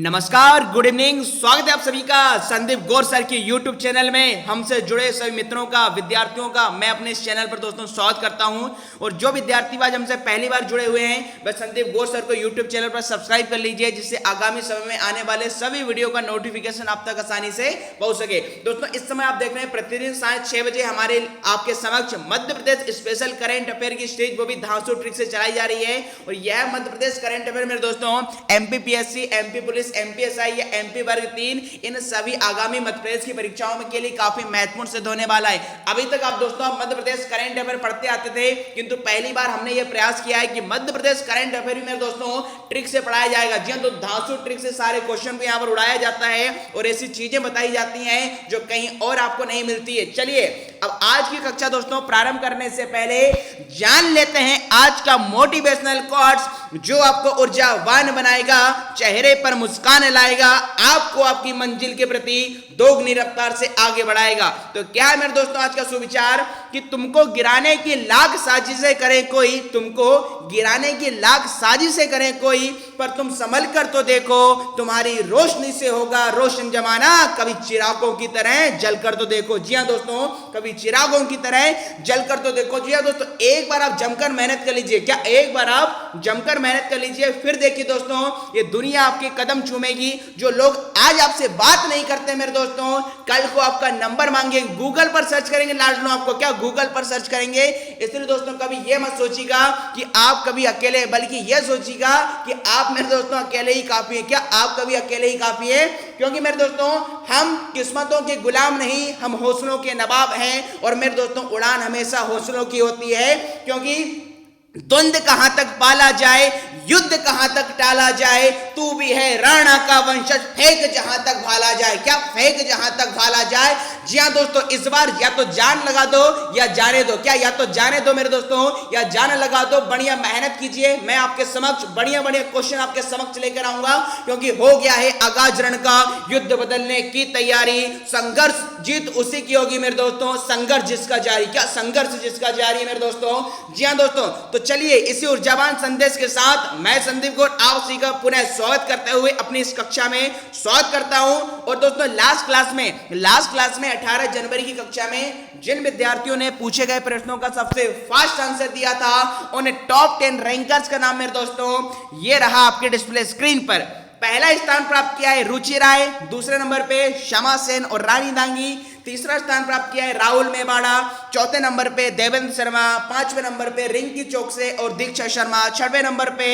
नमस्कार, good evening. स्वागत है आप सभी का संदीप गौर सर की यूट्यूब चैनल में। हमसे जुड़े सभी मित्रों का, विद्यार्थियों का मैं अपने इस चैनल पर दोस्तों स्वागत करता हूं। और जो विद्यार्थी आज हमसे पहली बार जुड़े हुए हैं वह संदीप गौर सर को यूट्यूब चैनल पर सब्सक्राइब कर लीजिए, जिससे आगामी समय में आने वाले सभी वीडियो का नोटिफिकेशन आप तक आसानी से पहुंच सके। दोस्तों, इस समय आप देख रहे हैं प्रतिदिन साढ़े 6 बजे हमारे आपके समक्ष Madhya Pradesh special current affair की सीरीज वो भी धांसू ट्रिक से चलाई जा रही है। और यह मध्य प्रदेश करंट अफेयर मेरे दोस्तों एमपीपीएससी, एमपी पुलिस, एमपीएसआई या एमपी वर्ग 3 इन सभी आगामी मध्य प्रदेश की परीक्षाओं के लिए काफी महत्वपूर्ण सिद्ध होने वाला है। अभी तक आप दोस्तों मध्य प्रदेश करंट अफेयर पढ़ते आते थे, किंतु पहली बार हमने यह प्रयास किया है कि मध्य प्रदेश करंट अफेयर भी मेरे दोस्तों ट्रिक से पढ़ाया जाएगा। जी हां, तो धांसू ट्रिक से सारे क्वेश्चन को यहां पर उड़ाया जाता है और ऐसी चीजें बताई जाती हैं जो कहीं और आपको नहीं मिलती है। चलिए अब आज की कक्षा दोस्तों प्रारंभ करने से पहले जान लेते हैं आज का मोटिवेशनल कोट्स जो आपको ऊर्जावान बनाएगा, चेहरे पर मुस्कान लाएगा, आपको आपकी मंजिल के प्रति दोगुनी रफ्तार से आगे बढ़ाएगा। तो क्या है मेरे दोस्तों आज का सुविचार कि तुमको गिराने की लाख साजिशें करे कोई, तुमको गिराने की लाख साजिशें करे कोई, पर तुम संभल कर तो देखो, तुम्हारी रोशनी से होगा रोशन जमाना, कभी चिरागों की तरह जलकर तो देखो। जी हां दोस्तों, कभी चिरागों की तरह जलकर तो देखो। जी हां दोस्तों, एक बार आप जमकर मेहनत कर लीजिए। क्या एक बार आप जमकर मेहनत कर लीजिए, फिर देखिए दोस्तों ये दुनिया आपके कदम चूमेगी। जो लोग आज आपसे बात नहीं करते मेरे दोस्तों, कल को आपका नंबर मांगे, गूगल पर सर्च करेंगे, लाडलो आपको क्या गूगल पर सर्च करेंगे। इसलिए दोस्तों कभी ये मत सोचिएगा कि आप कभी अकेले, बल्कि यह सोचिएगा कि आप मेरे दोस्तों अकेले ही काफी है। क्या आप कभी अकेले ही काफी है? क्योंकि मेरे दोस्तों हम किस्मतों के गुलाम नहीं, हम हौसलों के नवाब हैं। और मेरे दोस्तों उड़ान हमेशा हौसलों की होती है, क्योंकि द्वंद कहां तक पाला जाए, युद्ध कहां तक टाला जाए, तू भी है राणा का वंशज, फेंक जहां तक भाला जाए। क्या फेंक जहां तक भाला जाए? जी हां दोस्तों, इस बार या तो जान लगा दो या जाने दो। क्या या तो जाने दो मेरे दोस्तों या जान लगा दो। बढ़िया मेहनत कीजिए। मैं आपके समक्ष बढ़िया बढ़िया क्वेश्चन आपके समक्ष लेकर आऊंगा, क्योंकि हो गया है आगाज रण का, युद्ध बदलने की तैयारी। संघर्ष जीत उसी की होगी मेरे दोस्तों, संघर्ष जिसका जारी। क्या संघर्ष जिसका जारी है मेरे दोस्तों? जी हां दोस्तों, तो चलिए इसी ऊर्जावान संदेश के साथ मैं संदीप गौर आप सभी का पुनः स्वागत करते हुए अपनी इस कक्षा में स्वागत करता हूं। और दोस्तों लास्ट क्लास में 18 जनवरी की कक्षा में जिन विद्यार्थियों ने पूछे गए प्रश्नों का सबसे फास्ट आंसर दिया था, उन्हें टॉप 10 रैंकर्स का नाम मेरे दोस्तों ये रहा आपके डिस्प्ले स्क्रीन पर। पहला स्थान प्राप्त किया है रुचि राय, दूसरे नंबर पे शमा सेन और रानी दांगी, तीसरा स्थान प्राप्त किया है राहुल मेवाड़ा, चौथे नंबर पे देवेंद्र शर्मा, पांचवें नंबर पे रिंकी चौकसे और दीक्षा शर्मा, छठवें नंबर पे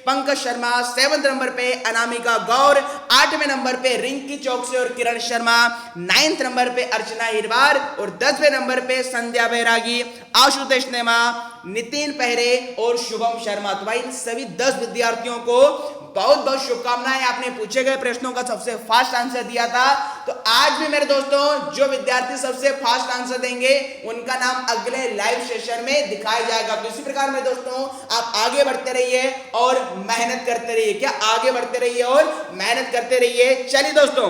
पंकज शर्मा, सेवंथ नंबर पे अनामिका गौर, आठवें नंबर पे रिंकी चौकसे और किरण शर्मा, नाइन्थ नंबर पे अर्चना हिरवार और 10वें नंबर पे संध्या बैरागी, आशुतोष नेमा, नितिन पहरे और शुभम शर्मा। तो भाई इन सभी 10 विद्यार्थियों को बहुत बहुत शुभकामनाएं। आपने पूछे गए प्रश्नों का सबसे फास्ट आंसर दिया था। तो आज भी मेरे दोस्तों जो विद्यार्थी सबसे फास्ट आंसर देंगे उनका नाम अगले लाइव सेशन में दिखाया जाएगा। तो इसी प्रकार मेरे दोस्तों आप आगे बढ़ते रहिए और मेहनत करते रहिए। क्या आगे बढ़ते रहिए और मेहनत करते रहिए। चलिए दोस्तों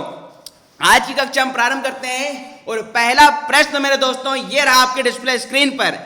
आज की कक्षा हम प्रारंभ करते हैं। और पहला प्रश्न मेरे दोस्तों ये रहा आपके डिस्प्ले स्क्रीन पर।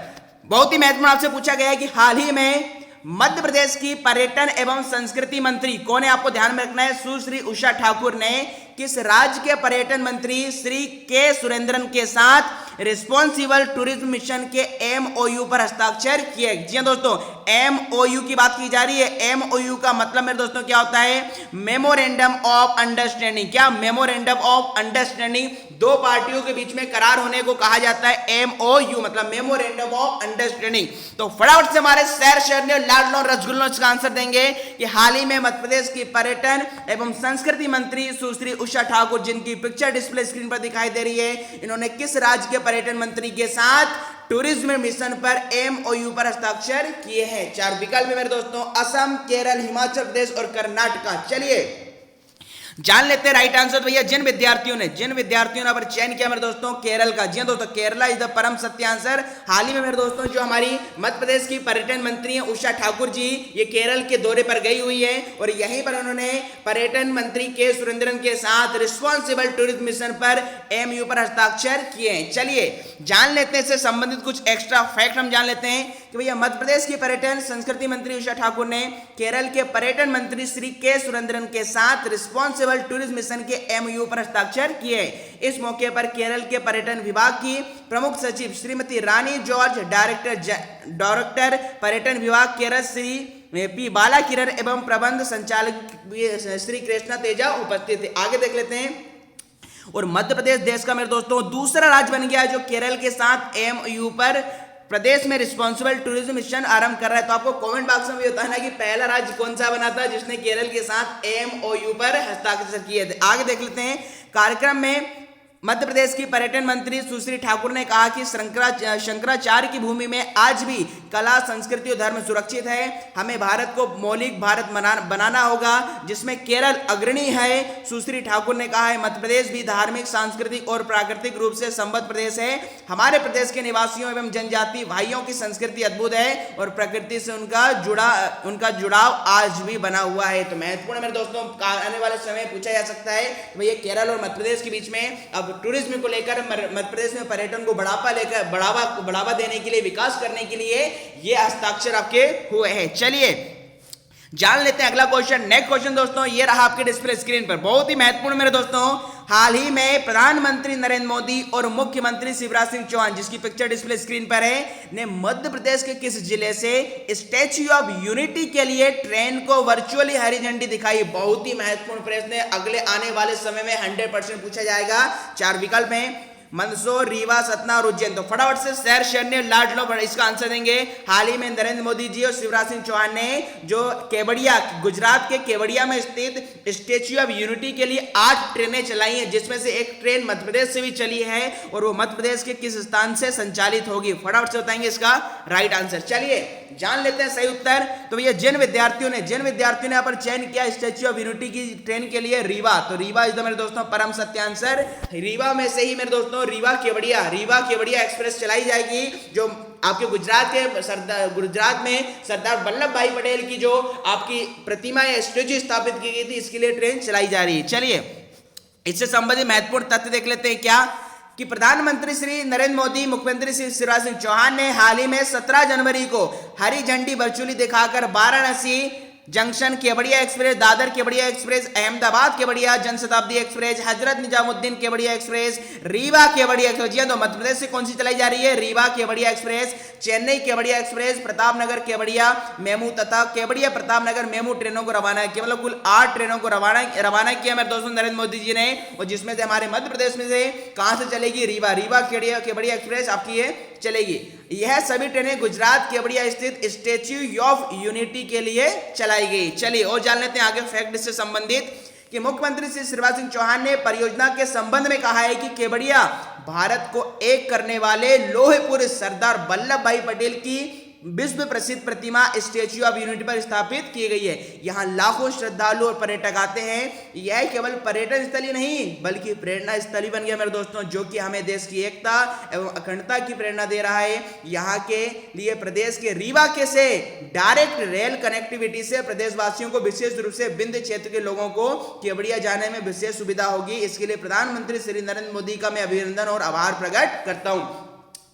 बहुत ही महत्वपूर्ण आपसे पूछा गया है कि हाल ही में मध्य प्रदेश की पर्यटन एवं संस्कृति मंत्री कौन है? आपको ध्यान में रखना है। सुश्री उषा ठाकुर ने किस राज्य के पर्यटन मंत्री श्री के सुरेंद्रन के साथ रिस्पॉन्सिबल टूरिज्म मिशन के एमओयू पर हस्ताक्षर किए? जी दोस्तों, एमओयू की बात की जा रही है। एमओयू का मतलब मेरे दोस्तों क्या होता है? Memorandum of understanding. क्या मेमोरेंडम ऑफ अंडरस्टैंडिंग? दो पार्टियों के बीच में करार होने को कहा जाता है एमओयू, मतलब मेमोरेंडम ऑफ अंडरस्टैंडिंग। तो फटाफट से हमारे शहर शहर लाडलो रसगुल्लों का आंसर देंगे कि हाल ही में मध्य प्रदेश की पर्यटन एवं संस्कृति मंत्री सुश्री उषा ठाकुर, जिनकी पिक्चर डिस्प्ले स्क्रीन पर दिखाई दे रही है, इन्होंने किस राज्य के पर्यटन मंत्री के साथ टूरिज्म मिशन पर एमओयू पर हस्ताक्षर किए हैं? 4 विकल्प मेरे दोस्तों, असम, केरल, हिमाचल प्रदेश और कर्नाटका। चलिए जान लेते हैं राइट आंसर। भैया जिन विद्यार्थियों ने पर चयन किया मेरे दोस्तों केरल का। जी दोस्तों, केरला इज द परम सत्य आंसर। हाल ही में मेरे दोस्तों जो हमारी मध्य प्रदेश की पर्यटन मंत्री हैं उषा ठाकुर जी, ये केरल के दौरे पर गई हुई है और यहीं पर उन्होंने पर्यटन मंत्री के सुरेंद्रन के साथ रिस्पॉन्सिबल टूरिज्म मिशन पर एमओयू पर हस्ताक्षर किए हैं। चलिए जान लेते हैं इससे संबंधित कुछ एक्स्ट्रा फैक्ट। हम जान लेते हैं कि भैया मध्य प्रदेश की पर्यटन संस्कृति मंत्री उषा ठाकुर ने केरल के पर्यटन मंत्री श्री के सुरेंद्रन के साथ रिस्पॉन्सिबल रिस्पॉन्सिबल टूरिज्म मिशन के एमओयू पर हस्ताक्षर किए। इस मौके पर केरल के पर्यटन विभाग की प्रमुख सचिव श्रीमती रानी जॉर्ज, डायरेक्टर पर्यटन विभाग केरल श्री पी बाला किरण एवं प्रबंध संचालक श्री कृष्णा तेजा उपस्थित थे। आगे देख लेते हैं। और मध्य प्रदेश देश का मेरे दोस्तों दूसरा राज्य बन गया जो केरल के साथ एमओयू पर प्रदेश में रिस्पॉन्सिबल टूरिज्म मिशन आरंभ कर रहा है। तो आपको कमेंट बॉक्स में भी बताना कि पहला राज्य कौन सा बना था जिसने केरल के साथ एमओयू पर हस्ताक्षर किए थे। आगे देख लेते हैं। कार्यक्रम में मध्य प्रदेश की पर्यटन मंत्री सुश्री ठाकुर ने कहा कि शंकराचार्य की भूमि में आज भी कला, संस्कृति और धर्म सुरक्षित है। हमें भारत को मौलिक भारत बनाना होगा जिसमें केरल अग्रणी है। सुश्री ठाकुर ने कहा है मध्य प्रदेश भी धार्मिक, सांस्कृतिक और प्राकृतिक रूप से संबद्ध प्रदेश है। हमारे प्रदेश के निवासियों एवं जनजाति भाइयों की संस्कृति अद्भुत है और प्रकृति से उनका जुड़ाव आज भी बना हुआ है। तो महत्वपूर्ण मेरे दोस्तों आने वाले समय पूछा जा सकता है भैया केरल और मध्य प्रदेश के बीच में अब टूरिज्म को लेकर मध्य प्रदेश में पर्यटन को बढ़ावा देने के लिए, विकास करने के लिए ये हस्ताक्षर आपके हुए हैं। चलिए जान लेते हैं अगला क्वेश्चन। नेक्स्ट क्वेश्चन दोस्तों ये रहा आपके डिस्प्ले स्क्रीन पर, बहुत ही महत्वपूर्ण मेरे दोस्तों। हाल ही में प्रधानमंत्री नरेंद्र मोदी और मुख्यमंत्री शिवराज सिंह चौहान, जिसकी पिक्चर डिस्प्ले स्क्रीन पर है, ने मध्य प्रदेश के किस जिले से स्टैच्यू ऑफ यूनिटी के लिए ट्रेन को वर्चुअली हरी झंडी दिखाई? बहुत ही महत्वपूर्ण प्रश्न है, अगले आने वाले समय में 100% पूछा जाएगा। 4 विकल्प हैं, मंदसौर, रीवा, सतना और उज्जैन। तो फटाफट से शहर शहर लाड लो, इसका आंसर देंगे। हाल ही में नरेंद्र मोदी जी और शिवराज सिंह चौहान ने जो केवड़िया, गुजरात के केवड़िया में स्थित स्टैच्यू ऑफ यूनिटी के लिए 8 ट्रेनें चलाई हैं, जिसमें से एक ट्रेन मध्य प्रदेश से भी चली है और वो मध्य प्रदेश के किस स्थान से संचालित होगी? फटाफट से बताएंगे इसका राइट आंसर। चलिए जान लेते हैं सही उत्तर। तो भैया जिन विद्यार्थियों ने यहाँ पर चयन किया स्टैच्यू ऑफ यूनिटी की ट्रेन के लिए रीवा, तो रीवा इज द मेरे दोस्तों परम सत्य आंसर। रीवा में से ही मेरे दोस्तों रीवा केवड़िया एक्सप्रेस चलाई जाएगी, जो आपके गुजरात में सरदार वल्लभ भाई पटेल की जो आपकी प्रतिमा या स्टैच्यू स्थापित की गई थी, इसके लिए ट्रेन चलाई जा रही है। चलिए इससे संबंधित महत्वपूर्ण तथ्य देख लेते हैं क्या कि प्रधानमंत्री श्री नरेंद्र मोदी, मुख्यमंत्री श्री शिवराज सिंह चौहान ने हाल ही में 17 जनवरी को हरी झंडी वर्चुअली दिखाकर Varanasi junction Kevadia express, Dadar Kevadia express, Ahmedabad Kevadia Janshatabdi express, Hazrat Nizamuddin Kevadia express, Rewa Kevadia express. तो मध्य प्रदेश से कौन सी चलाई जा रही है? Rewa Kevadia express, Chennai Kevadia express, Pratapnagar Kevadia MEMU तथा केवड़िया प्रतापनगर मेमू ट्रेनों को रवाना किया। मतलब कुल 8 ट्रेनों को रवाना किया मेरे दोस्तों नरेंद्र मोदी जी ने, और जिसमें से हमारे मध्य प्रदेश में से कहां से चलेगी? रीवा केवड़िया एक्सप्रेस आपकी ये चलेगी। यह सभी ट्रेनें गुजरात केवड़िया स्थित स्टैच्यू ऑफ यूनिटी के लिए चलाई गई। चलिए और जान लेते हैं आगे फैक्ट से संबंधित कि मुख्यमंत्री श्री शिवराज सिंह चौहान ने परियोजना के संबंध में कहा है कि केवड़िया भारत को एक करने वाले लोहे पुरुष सरदार वल्लभ भाई पटेल की विश्व प्रसिद्ध प्रतिमा स्टैच्यू ऑफ यूनिटी पर स्थापित की गई है। यहाँ लाखों श्रद्धालु और पर्यटक आते हैं। यह केवल पर्यटन स्थली नहीं बल्कि प्रेरणा स्थली बन गया मेरे दोस्तों, जो कि हमें देश की एकता एवं अखंडता की प्रेरणा दे रहा है। यहाँ के लिए प्रदेश के रीवा के से डायरेक्ट रेल कनेक्टिविटी से प्रदेशवासियों को विशेष रूप से विंध्य क्षेत्र के लोगों को केवड़िया जाने में विशेष सुविधा होगी। इसके लिए प्रधानमंत्री श्री नरेंद्र मोदी का मैं अभिनंदन और आभार प्रकट करता हूँ।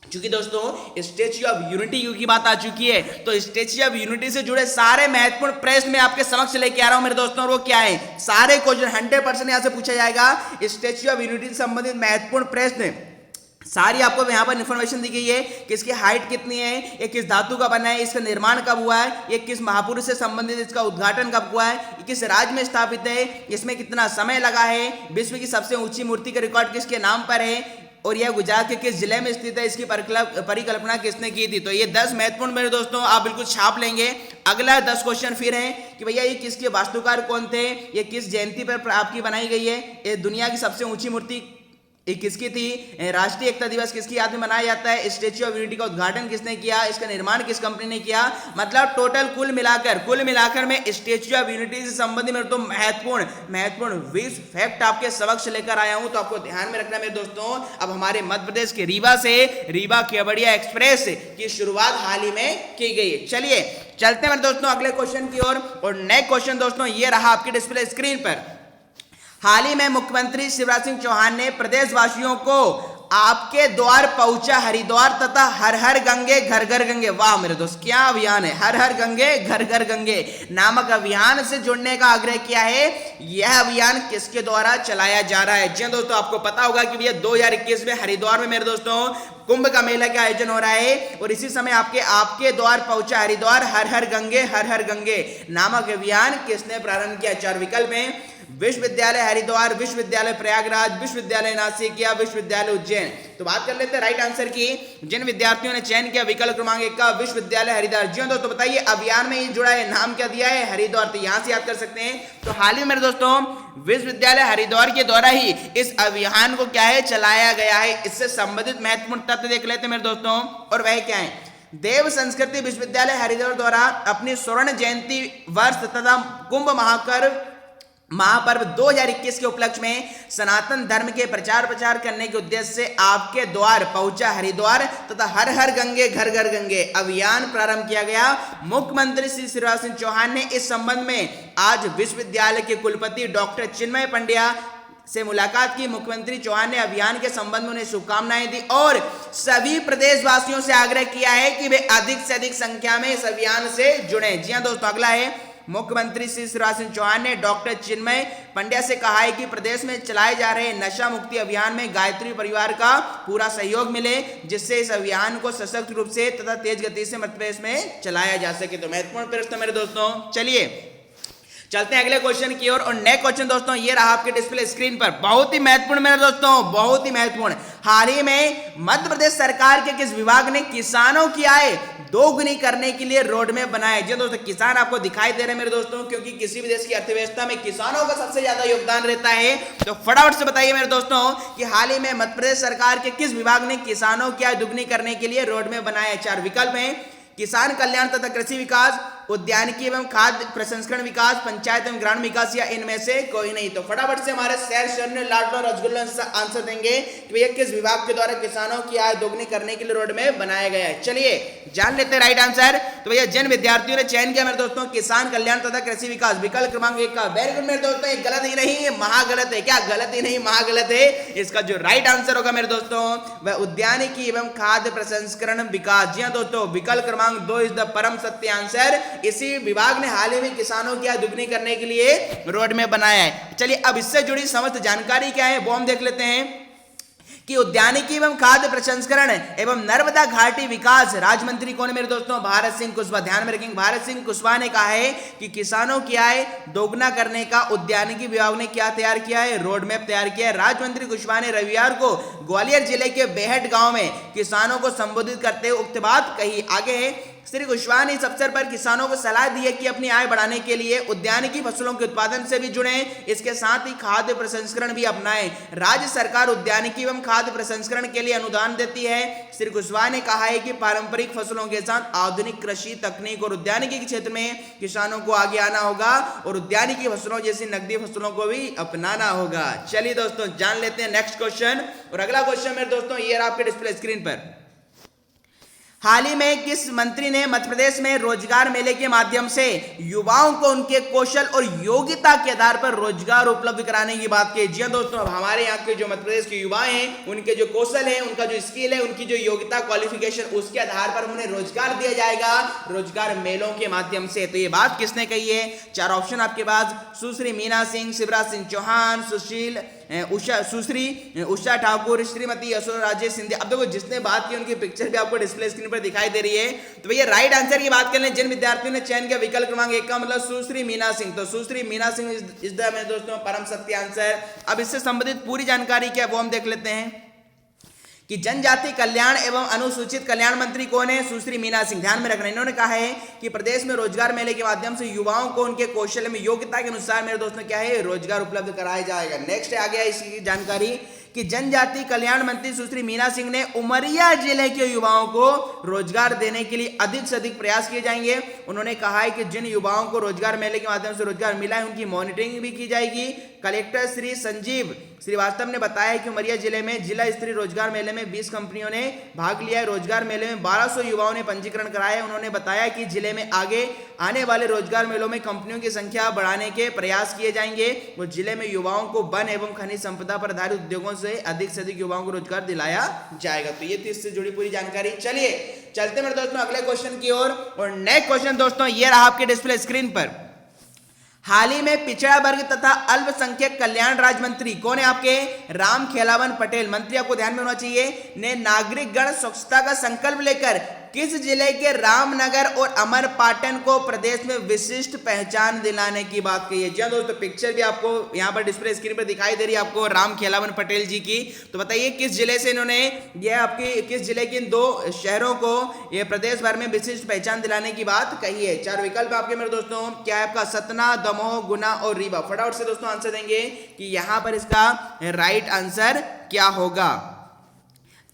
चूंकि दोस्तों स्टैच्यू ऑफ यूनिटी की बात आ चुकी है, तो स्टैच्यू ऑफ यूनिटी से जुड़े सारे महत्वपूर्ण प्रश्न मैं आपके समक्ष लेके आ रहा हूं मेरे दोस्तों, और वो क्या है? सारे क्वेश्चन 100% यहां से पूछा जाएगा। स्टैच्यू ऑफ यूनिटी से संबंधित महत्वपूर्ण प्रश्न सारी आपको यहाँ पर इन्फॉर्मेशन दी गई है कि इसकी हाइट कितनी है, ये किस धातु का बना है, इसका निर्माण कब हुआ है, ये किस महापुरुष से संबंधित, इसका उद्घाटन कब हुआ है, ये किस राज्य में स्थापित है, इसमें कितना समय लगा है, विश्व की सबसे ऊंची मूर्ति का रिकॉर्ड किसके नाम पर है, और यह गुजरात के किस जिले में स्थित है, इसकी परिकल्पना किसने की थी। तो ये 10 महत्वपूर्ण मेरे दोस्तों आप बिल्कुल छाप लेंगे। अगला 10 क्वेश्चन फिर है कि भैया ये किसके वास्तुकार कौन थे, ये किस जयंती पर आपकी बनाई गई है, ये दुनिया की सबसे ऊंची मूर्ति ये किसकी थी, राष्ट्रीय एकता दिवस किसकी याद में मनाया जाता है, स्टैच्यू ऑफ यूनिटी का उद्घाटन किसने किया, इसका निर्माण किस कंपनी ने किया। मतलब टोटल कुल मिलाकर मैं स्टैच्यू ऑफ यूनिटी से संबंधित मेरे तो महत्वपूर्ण 20 फैक्ट आपके समक्ष लेकर आया हूं। तो आपको ध्यान में रखना मेरे दोस्तों, अब हमारे मध्य प्रदेश के रीवा से रीवा केवड़िया एक्सप्रेस की शुरुआत हाल ही में की गई है। चलिए चलते हैं मेरे दोस्तों अगले क्वेश्चन की ओर, और नेक्स्ट क्वेश्चन दोस्तों ये रहा आपके डिस्प्ले स्क्रीन पर। हाल ही में मुख्यमंत्री शिवराज सिंह चौहान ने प्रदेशवासियों को आपके द्वार पहुंचा हरिद्वार तथा हर हर गंगे घर घर गंगे। वाह मेरे दोस्त, क्या अभियान है, हर हर गंगे घर घर गंगे नामक अभियान से जुड़ने का आग्रह किया है। यह अभियान किसके द्वारा चलाया जा रहा है? जी दोस्तों, आपको पता होगा कि भैया 2021 में हरिद्वार में मेरे दोस्तों कुंभ का मेला का आयोजन हो रहा है और इसी समय आपके द्वार पहुंचा हरिद्वार हर हर गंगे नामक अभियान किसने प्रारंभ किया? 4 विकल्प हैं, विश्वविद्यालय हरिद्वार, विश्वविद्यालय प्रयागराज, विश्वविद्यालय नासिक या विश्वविद्यालय उज्जैन। तो बात कर लेते हैं राइट आंसर की। जिन विद्यार्थियों ने चयन किया विकल्प क्रमांक 1 का विश्वविद्यालय हरिद्वार। जी दोस्तों, बताइए अभियान में ये जुड़ा है, नाम क्या दिया है? हरिद्वार। तो यहां से याद कर सकते हैं। तो हाल ही मेरे दोस्तों विश्वविद्यालय हरिद्वार के द्वारा ही इस अभियान को क्या है चलाया गया है। इससे संबंधित महत्वपूर्ण तथ्य देख लेते हैं मेरे दोस्तों, और वह क्या है? देव संस्कृति विश्वविद्यालय हरिद्वार द्वारा अपनी स्वर्ण जयंती वर्ष तथा कुंभ महापर्व 2021 के उपलक्ष्य में सनातन धर्म के प्रचार करने के उद्देश्य से आपके द्वार पहुंचा हरिद्वार तथा हर हर गंगे घर घर गंगे अभियान प्रारंभ किया गया। मुख्यमंत्री श्री शिवराज सिंह चौहान ने इस संबंध में आज विश्वविद्यालय के कुलपति डॉक्टर चिन्मय पंड्या से मुलाकात की। मुख्यमंत्री चौहान ने अभियान के संबंध में उन्हें शुभकामनाएं दी और सभी प्रदेशवासियों से आग्रह किया है कि वे अधिक से अधिक संख्या में इस अभियान से जुड़े। जी हां दोस्तों, अगला है मुख्यमंत्री श्री शिवराज सिंह चौहान ने डॉक्टर चिन्मय पंड्या से कहा है कि प्रदेश में चलाए जा रहे नशा मुक्ति अभियान में गायत्री परिवार का पूरा सहयोग मिले, जिससे इस अभियान को सशक्त रूप से तथा तेज गति से मध्य प्रदेश में चलाया जा सके। तो महत्वपूर्ण प्रश्न मेरे दोस्तों। चलिए चलते हैं अगले क्वेश्चन की ओर और नेक्स्ट क्वेश्चन दोस्तों ये रहा आपके डिस्प्ले स्क्रीन पर। बहुत ही महत्वपूर्ण मेरे दोस्तों, बहुत ही महत्वपूर्ण। हाल ही में मध्य प्रदेश सरकार के किस विभाग ने किसानों की आय दोगुनी करने के लिए रोड मैप बनाया? जी दोस्तों, किसान आपको दिखाई दे रहे हैं मेरे दोस्तों, क्योंकि किसी भी देश की अर्थव्यवस्था में किसानों का सबसे ज्यादा योगदान रहता है। तो फटाफट से बताइए मेरे दोस्तों कि हाल ही में मध्य प्रदेश सरकार के किस विभाग ने किसानों की आय दोगुनी करने के लिए रोड मैप बनाया? 4 विकल्प हैं, किसान कल्याण तथा कृषि विकास, उद्यानिकी एवं खाद्य प्रसंस्करण विकास, पंचायत एवं ग्रामीण विकास या इनमें से कोई नहीं। तो फटाफट से हमारे शहर शहर लाडलो रसगुल्ला आंसर देंगे कि भैया किस विभाग के द्वारा किसानों की आय दोगुनी करने के लिए रोड में बनाया गया है। चलिए जान लेते हैं राइट आंसर। तो भैया जिन विद्यार्थियों ने चयन किया मेरे दोस्तों किसान कल्याण तथा कृषि विकास विकल्प क्रमांक 1 का, वेरी गुड मेरे दोस्तों, ये गलत ही नहीं महागलत है। क्या गलत ही नहीं महागलत है? इसका जो राइट आंसर होगा मेरे दोस्तों वह उद्यानिकी एवं खाद्य प्रसंस्करण विकास। जी हाँ दोस्तों, विकल्प क्रमांक 2 इज द परम सत्य आंसर। इसी विभाग ने हाल ही में किसानों की आय दुगनी करने के लिए रोड मैप बनाया है। चलिए अब इससे जुड़ी समस्त जानकारी क्या है वो हम देख लेते हैं कि उद्यानिकी एवं खाद्य प्रसंस्करण एवं नर्मदा घाटी विकास राज्य मंत्री कौन है मेरे दोस्तों? भारत सिंह कुशवाहा। ध्यान में रखेंगे, भारत सिंह कुशवाहा ने कहा है कि किसानों की आय दोगुना करने का उद्यानिकी विभाग ने क्या तैयार किया है? रोड मैप तैयार किया है। राज्य मंत्री कुशवाहा ने रविवार को ग्वालियर जिले के बेहट गांव में किसानों को संबोधित करते हुए उक्त बात कही। आगे है, श्री कुशवाहा ने इस अवसर पर किसानों को सलाह दी है कि अपनी आय बढ़ाने के लिए उद्यानिकी फसलों के उत्पादन से भी जुड़ें, इसके साथ ही खाद्य प्रसंस्करण भी अपनाएं। राज्य सरकार उद्यानिकी एवं खाद्य प्रसंस्करण के लिए अनुदान देती है। श्री कुशवाहा ने कहा है कि पारंपरिक फसलों के साथ आधुनिक कृषि तकनीक और उद्यानिकी के क्षेत्र में किसानों को आगे आना होगा और उद्यानिकी फसलों जैसी नकदी फसलों को भी अपनाना होगा। चलिए दोस्तों जान लेते हैं नेक्स्ट क्वेश्चन। और अगला क्वेश्चन मेरे दोस्तों ये रहा आपके डिस्प्ले स्क्रीन पर। हाल ही में किस मंत्री ने मध्य प्रदेश में रोजगार मेले के माध्यम से युवाओं को उनके कौशल और योग्यता के आधार पर रोजगार उपलब्ध कराने की बात की? जी दोस्तों, अब हमारे यहाँ के जो मध्य प्रदेश के युवा हैं उनके जो कौशल है, उनका जो स्किल है, उनकी जो योग्यता क्वालिफिकेशन, उसके आधार पर उन्हें रोजगार दिया जाएगा रोजगार मेलों के माध्यम से। तो ये बात किसने कही है? 4 ऑप्शन आपके पास, सुश्री मीना सिंह, शिवराज सिंह चौहान, सुश्री उषा ठाकुर, श्रीमती यशोदा राजे सिंधिया। अब देखो जिसने बात की उनकी पिक्चर भी आपको डिस्प्ले स्क्रीन पर दिखाई दे रही है। तो भैया राइट आंसर की बात कर लें, जिन विद्यार्थियों ने चयन किया विकल्प क्रमांक 1 का मतलब सुश्री मीना सिंह। तो सुश्री मीना सिंह इस द मेरे दोस्तों परम सत्य आंसर। अब इससे संबंधित पूरी जानकारी क्या वो हम देख लेते हैं कि जनजाति कल्याण एवं अनुसूचित कल्याण मंत्री कौन है? सुश्री मीना सिंह। ध्यान में रखना, इन्होंने कहा है कि प्रदेश में रोजगार मेले के माध्यम से युवाओं को उनके कौशल में योग्यता के अनुसार मेरे दोस्तों क्या है रोजगार उपलब्ध कराया जाएगा। नेक्स्ट आ गया इसकी जानकारी कि जनजाति कल्याण मंत्री सुश्री मीना सिंह ने उमरिया जिले के युवाओं को रोजगार देने के लिए अधिक से अधिक प्रयास किए जाएंगे। उन्होंने कहा है कि जिन युवाओं को रोजगार मेले के माध्यम से रोजगार मिला है उनकी मॉनिटरिंग भी की जाएगी कलेक्टर श्री संजीव श्रीवास्तव ने बताया कि उमरिया जिले में जिला स्तरीय रोजगार मेले में 20 कंपनियों ने भाग लिया है। रोजगार मेले में 1200 युवाओं ने पंजीकरण कराया है। उन्होंने बताया कि जिले में आगे आने वाले रोजगार मेलों में कंपनियों की संख्या बढ़ाने के प्रयास किए जाएंगे और जिले में युवाओं को वन एवं खनिज संपदा पर आधारित उद्योगों से अधिक युवाओं को रोजगार दिलाया जाएगा। तो ये थी इससे जुड़ी पूरी जानकारी। चलिए चलते मेरे दोस्तों अगले क्वेश्चन की ओर। और नेक्स्ट क्वेश्चन दोस्तों ये रहा आपके डिस्प्ले स्क्रीन पर। हाल ही में पिछड़ा वर्ग तथा अल्पसंख्यक कल्याण राज्य मंत्री कौन है आपके? राम खेलावन पटेल, मंत्री आपको ध्यान में होना चाहिए, ने नागरिक गण स्वच्छता का संकल्प लेकर किस जिले के रामनगर और अमरपाटन को प्रदेश में विशिष्ट पहचान दिलाने की बात कही है। जी दोस्तों पिक्चर भी आपको यहाँ पर डिस्प्ले स्क्रीन पर दिखाई दे रही है आपको राम खेलावन पटेल जी की। तो बताइए किस जिले से इन्होंने ये आपकी किस जिले के इन 2 शहरों को ये प्रदेश भर में विशिष्ट पहचान दिलाने की बात कही है। 4 विकल्प आपके मेरे दोस्तों क्या है आपका? सतना, दमोह, गुना और रीवा। फटाफट से दोस्तों आंसर देंगे कि यहां पर इसका राइट आंसर क्या होगा।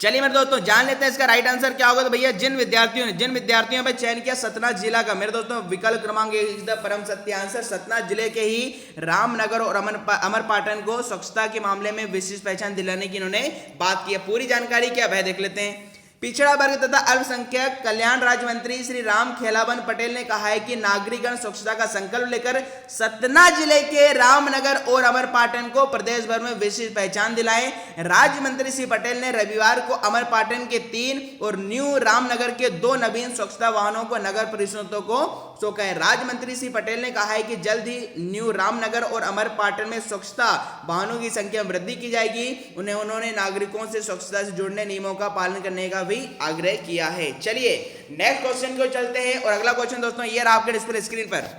चलिए मेरे दोस्तों जान लेते हैं इसका राइट आंसर क्या होगा। तो भैया जिन विद्यार्थियों में चयन किया सतना जिला का, मेरे दोस्तों विकल्प क्रमांक इज द परम सत्य आंसर। सतना जिले के ही रामनगर और अमरपाटन को स्वच्छता के मामले में विशिष्ट पहचान दिलाने की इन्होंने बात की है। पूरी जानकारी क्या है देख लेते हैं। पिछड़ा वर्ग तथा अल्पसंख्यक कल्याण राज्य मंत्री श्री राम खेलावन पटेल ने कहा है कि नागरिकगण स्वच्छता का संकल्प लेकर सतना जिले के रामनगर और अमरपाटन को प्रदेश भर में विशिष्ट पहचान दिलाएं। राज्य मंत्री श्री पटेल ने रविवार को अमरपाटन के 3 और न्यू रामनगर के 2 नवीन स्वच्छता वाहनों को नगर परिषदों को सौंपा है। राज्य मंत्री श्री पटेल ने कहा है कि जल्द ही न्यू रामनगर और अमरपाटन में स्वच्छता वाहनों की संख्या में वृद्धि की जाएगी। उन्होंने नागरिकों से स्वच्छता से जुड़ने नियमों का पालन करने का भी आग्रह किया है। चलिए नेक्स्ट क्वेश्चन को चलते हैं। और अगला क्वेश्चन दोस्तों ये रहा आपके डिस्प्ले स्क्रीन पर।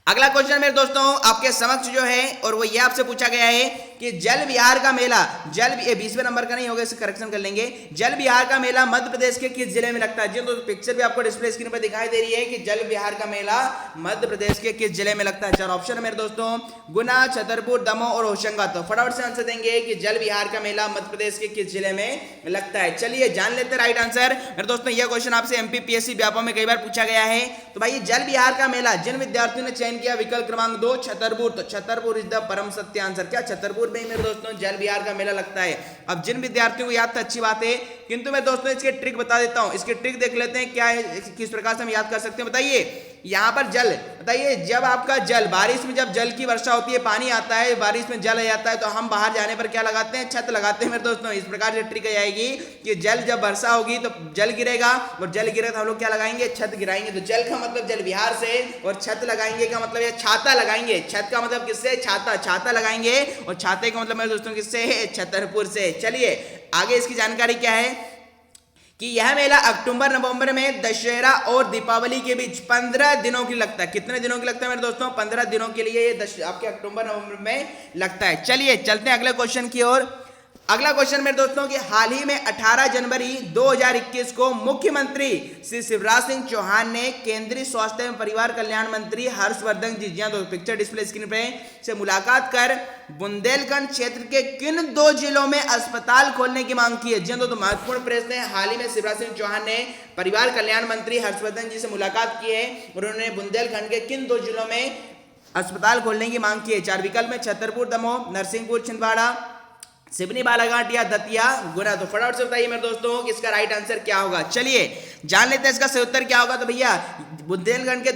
अगला क्वेश्चन मेरे दोस्तों आपके समक्ष जो है और वो ये आपसे पूछा गया है कि जल विहार का मेला 20वें नंबर का नहीं होगा, इसे करेक्शन कर लेंगे। जल विहार का मेला मध्य प्रदेश के किस जिले में लगता है? जी दोस्तों पिक्चर भी आपको डिस्प्ले स्क्रीन पर दिखाई दे रही है कि जल विहार का मेला मध्य प्रदेश के किस जिले में लगता है। 4 ऑप्शन है मेरे दोस्तों, गुना, छतरपुर, दमोह और होशंगाबाद। तो फटाफट से आंसर देंगे कि जल विहार का मेला मध्य प्रदेश के किस जिले में लगता है। चलिए जान लेते हैं राइट आंसर। मेरे दोस्तों यह क्वेश्चन आपसे एमपीपीएससी व्यापम में कई बार पूछा गया है। तो भाई जल विहार का मेला जिन विद्यार्थियों ने चयन किया विकल्प क्रमांक 2 छतरपुर। तो छतरपुर इज द परम सत्य आंसर। क्या छतरपुर में मेरे दोस्तों जल विहार का मेला लगता है? अब जिन विद्यार्थियों को याद था अच्छी बात है, किंतु मैं दोस्तों इसके ट्रिक बता देता हूं। इसके ट्रिक देख लेते हैं क्या है, किस प्रकार से हम याद कर सकते हैं। बताइए यहां पर जल, बताइए जब आपका जल बारिश में जब जल की वर्षा होती है, पानी आता है, बारिश में जल आ जाता है, तो हम बाहर जाने पर क्या लगाते हैं? छत लगाते हैं मेरे दोस्तों। इस प्रकार से ट्रिक आएगी कि जल जब वर्षा होगी तो जल गिरेगा और जल गिरेगा तो हम लोग क्या लगाएंगे? छत गिराएंगे। तो जल का मतलब जल विहार से और छत लगाएंगे का मतलब ये छाता लगाएंगे। छत का मतलब किससे? छाता। छाता लगाएंगे और छाते का मतलब मेरे दोस्तों किससे? छतरपुर से। चलिए आगे इसकी जानकारी क्या है कि यह मेला अक्टूबर नवंबर में दशहरा और दीपावली के बीच 15 दिनों की लगता है। कितने दिनों की लगता है मेरे दोस्तों? 15 दिनों के लिए ये आपके अक्टूबर नवंबर में लगता है। चलिए चलते हैं अगले क्वेश्चन की ओर। अगला क्वेश्चन मेरे दोस्तों कि हाल ही में 18 जनवरी 2021 को मुख्यमंत्री श्री शिवराज सिंह चौहान ने केंद्रीय स्वास्थ्य एवं परिवार कल्याण मंत्री हर्षवर्धन जी, जी तो पिक्चर डिस्प्ले स्क्रीन पे से मुलाकात कर बुंदेलखंड क्षेत्र के किन 2 जिलों में अस्पताल खोलने की मांग की है। जी तो महत्वपूर्ण प्रश्न है। हाल ही में शिवराज सिंह चौहान ने परिवार कल्याण मंत्री हर्षवर्धन जी से मुलाकात की है और उन्होंने बुंदेलखंड के किन 2 जिलों में अस्पताल खोलने की मांग की है। 4 विकल्प में छतरपुर, दमोह, नरसिंहपुर, छिंदवाड़ा, सिवनी, बालाघाट या दतिया, गुना। तो फटाफट से बताइए मेरे दोस्तों कि इसका राइट आंसर क्या होगा। चलिए जान लेते हैं इसका सही उत्तर क्या होगा। तो भैया बुंदेलखंड के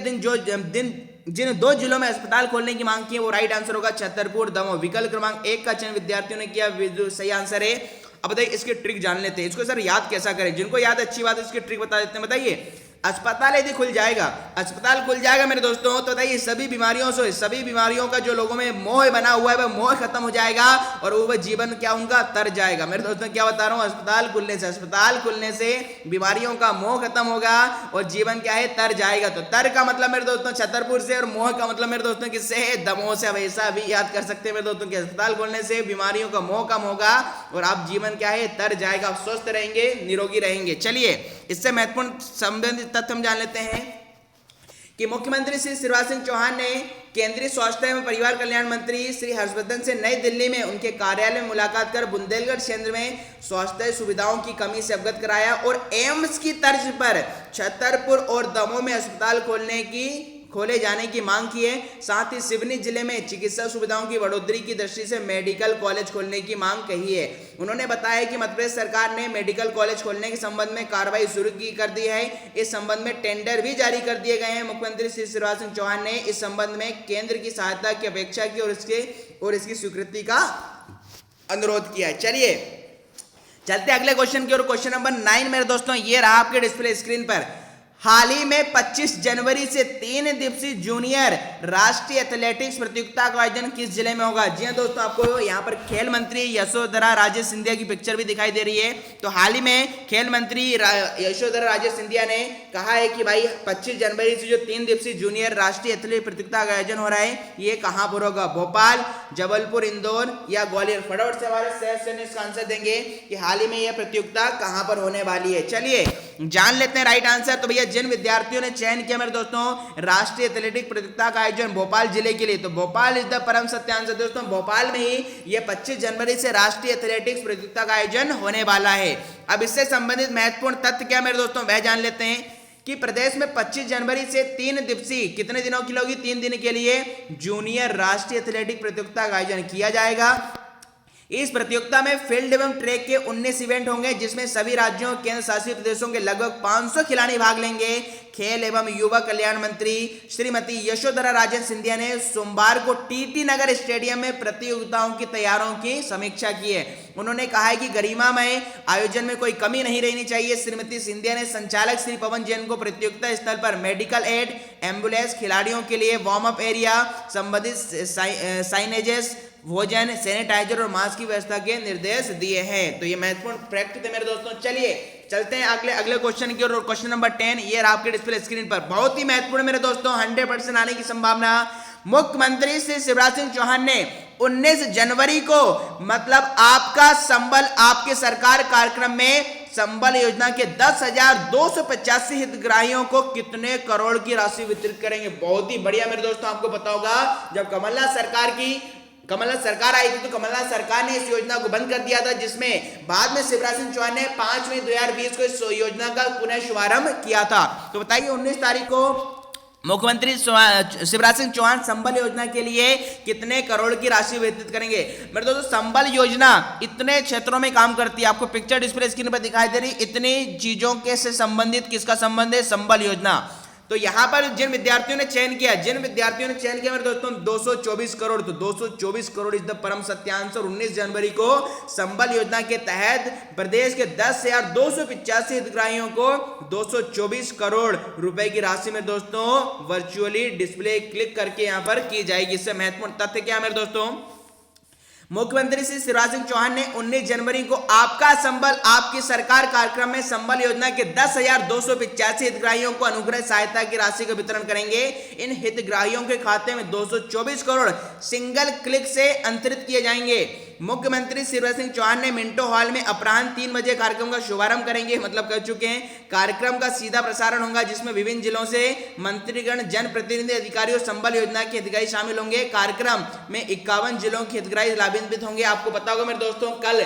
जिन 2 जिलों में अस्पताल खोलने की मांग की है वो राइट आंसर होगा छतरपुर, दमोह। विकल्प क्रमांक 1 का चयन विद्यार्थियों ने किया, सही आंसर है। अब बताइए इसके ट्रिक जान लेते हैं। इसको सर याद कैसा करें? जिनको याद अच्छी बात है इसकी ट्रिक बता देते हैं। बताइए अस्पताल यदि खुल जाएगा, अस्पताल खुल जाएगा मेरे दोस्तों, तो बताइए सभी बीमारियों का जो लोगों में मोह बना हुआ है वह मोह खत्म हो जाएगा और वो जीवन क्या उनका तर जाएगा। मेरे दोस्तों क्या बता रहा हूँ, अस्पताल खुलने से बीमारियों का मोह खत्म होगा और जीवन क्या है? तर जाएगा। तो तर का मतलब मेरे दोस्तों छतरपुर से और मोह का मतलब मेरे दोस्तों किससे है? दमोह से। अब ऐसा भी याद कर सकते हैं मेरे दोस्तों कि अस्पताल खोलने से बीमारियों का मोह कम होगा और आप जीवन क्या है? तर जाएगा, आप स्वस्थ रहेंगे, निरोगी रहेंगे। चलिए इससे महत्वपूर्ण संबंधित तथ्य हम जान लेते हैं कि मुख्यमंत्री श्री शिवराज सिंह चौहान ने केंद्रीय स्वास्थ्य एवं परिवार कल्याण मंत्री श्री हर्षवर्धन से नई दिल्ली में उनके कार्यालय में मुलाकात कर बुंदेलखंड क्षेत्र में स्वास्थ्य सुविधाओं की कमी से अवगत कराया और एम्स की तर्ज पर छतरपुर और दमोह में अस्पताल खोले जाने की मांग की है। साथ ही सिवनी जिले में चिकित्सा सुविधाओं की बढ़ोतरी की दृष्टि से मेडिकल कॉलेज खोलने की मांग कही है। उन्होंने बताया कि मध्य प्रदेश सरकार ने मेडिकल कॉलेज खोलने के संबंध में कार्रवाई शुरू कर दी है। इस संबंध में टेंडर भी जारी कर दिए गए हैं। मुख्यमंत्री श्री शिवराज सिंह चौहान ने इस संबंध में केंद्र की सहायता की अपेक्षा की और इसकी स्वीकृति का अनुरोध किया है। चलिए चलते अगले क्वेश्चन की ओर। क्वेश्चन नंबर 9 मेरे दोस्तों ये रहा आपके डिस्प्ले स्क्रीन पर। हाल ही में 25 जनवरी से 3 दिवसीय जूनियर राष्ट्रीय एथलेटिक्स प्रतियोगिता का आयोजन किस जिले में होगा? जी हाँ दोस्तों, आपको यहाँ पर खेल मंत्री यशोधरा राजे सिंधिया की पिक्चर भी दिखाई दे रही है। तो हाल ही में खेल मंत्री यशोधरा राजे सिंधिया ने कहा है कि भाई 25 जनवरी से जो 3 दिवसीय जूनियर राष्ट्रीय एथलेटिक्स प्रतियोगिता का आयोजन हो रहा है ये कहाँ पर होगा? भोपाल, जबलपुर, इंदौर या ग्वालियर? फटाफट से हमारे सहज से इसका आंसर देंगे कि हाल ही में यह प्रतियोगिता कहाँ पर होने वाली है। चलिए जान लेते हैं राइट आंसर। तो भैया जिन विद्यार्थियों ने चयन किया मेरे दोस्तों राष्ट्रीय एथलेटिक प्रतियोगिता का आयोजन भोपाल जिले के लिए, तो भोपाल इज द परम सत्य आंसर दोस्तों। भोपाल में ही यह 25 जनवरी से राष्ट्रीय एथलेटिक्स प्रतियोगिता का आयोजन होने वाला है। अब इससे संबंधित महत्वपूर्ण तथ्य क्या मेरे दोस्तों वह जान लेते हैं कि प्रदेश में 25 जनवरी से 3 दिवसीय कितने दिनों की होगी? 3 दिन के लिए जूनियर राष्ट्रीय एथलेटिक प्रतियोगिता का आयोजन किया जाएगा। इस प्रतियोगिता में फील्ड एवं ट्रैक के 19 इवेंट होंगे जिसमें सभी राज्यों और केंद्र शासित प्रदेशों के लगभग 500 खिलाड़ी भाग लेंगे। खेल एवं युवा कल्याण मंत्री श्रीमती यशोधरा राजे सिंधिया ने सोमवार को टीटी नगर स्टेडियम में प्रतियोगिताओं की तैयारियों की समीक्षा की है। उन्होंने कहा है कि गरिमामय आयोजन में कोई कमी नहीं रहनी चाहिए। श्रीमती सिंधिया ने संचालक श्री पवन जैन को प्रतियोगिता स्थल पर मेडिकल एड, एम्बुलेंस, खिलाड़ियों के लिए वार्म अप एरिया, संबंधित साइनेजेस, भोजन, सैनिटाइजर और मास्क की व्यवस्था के निर्देश दिए हैं। तो ये महत्वपूर्ण फैक्ट थे मेरे दोस्तों। चलिए चलते हैं अगले क्वेश्चन की ओर। क्वेश्चन नंबर 10 ये रहा आपके डिस्प्ले स्क्रीन पर। बहुत ही महत्वपूर्ण मेरे दोस्तों, 100% आने की संभावना। मुख्यमंत्री श्री शिवराज सिंह चौहान ने 19 जनवरी को मतलब आपका संबल आपके सरकार कार्यक्रम में संबल योजना के 10,285 हितग्राहियों को कितने करोड़ की राशि वितरित करेंगे? बहुत ही बढ़िया मेरे दोस्तों। आपको पता होगा जब कमलनाथ सरकार आई थी तो कमलनाथ सरकार ने इस योजना को बंद कर दिया था, जिसमें बाद में शिवराज सिंह चौहान ने 5 मई 2020 को इस योजना का पुनः शुभारंभ किया था। तो बताइए 19 तारीख को मुख्यमंत्री शिवराज सिंह चौहान संबल योजना के लिए कितने करोड़ की राशि वितरित करेंगे? मेरे दोस्तों संबल योजना इतने क्षेत्रों में काम करती है, आपको पिक्चर डिस्प्ले स्क्रीन पर दिखाई दे रही, इतनी चीजों के से संबंधित किसका संबंध है? संबल योजना। तो यहां पर जिन विद्यार्थियों ने चयन किया मेरे दोस्तों 224 करोड़, तो 224 करोड़ इज द परम सत्यांश। और 19 जनवरी को संबल योजना के तहत प्रदेश के 10,285 हितग्राहियों को 224 करोड़ रुपए की राशि में दोस्तों वर्चुअली डिस्प्ले क्लिक करके यहां पर की जाएगी। इससे महत्वपूर्ण तथ्य क्या मेरे दोस्तों? मुख्यमंत्री श्री शिवराज सिंह चौहान ने 19 जनवरी को आपका संबल आपकी सरकार कार्यक्रम में संबल योजना के 10,285 हितग्राहियों को अनुग्रह सहायता की राशि का वितरण करेंगे। इन हितग्राहियों के खाते में 224 करोड़ सिंगल क्लिक से अंतरित किए जाएंगे। मुख्यमंत्री शिवराज सिंह चौहान ने मिंटो हॉल में अपराह्न 3 बजे कार्यक्रम का शुभारंभ करेंगे, मतलब कर चुके हैं। कार्यक्रम का सीधा प्रसारण होगा जिसमें विभिन्न जिलों से मंत्रीगण, जनप्रतिनिधि, अधिकारी और संबल योजना के हितग्राही शामिल होंगे। कार्यक्रम में 51 जिलों के हितग्राही लाभान्वित होंगे। आपको पता होगा मेरे दोस्तों कल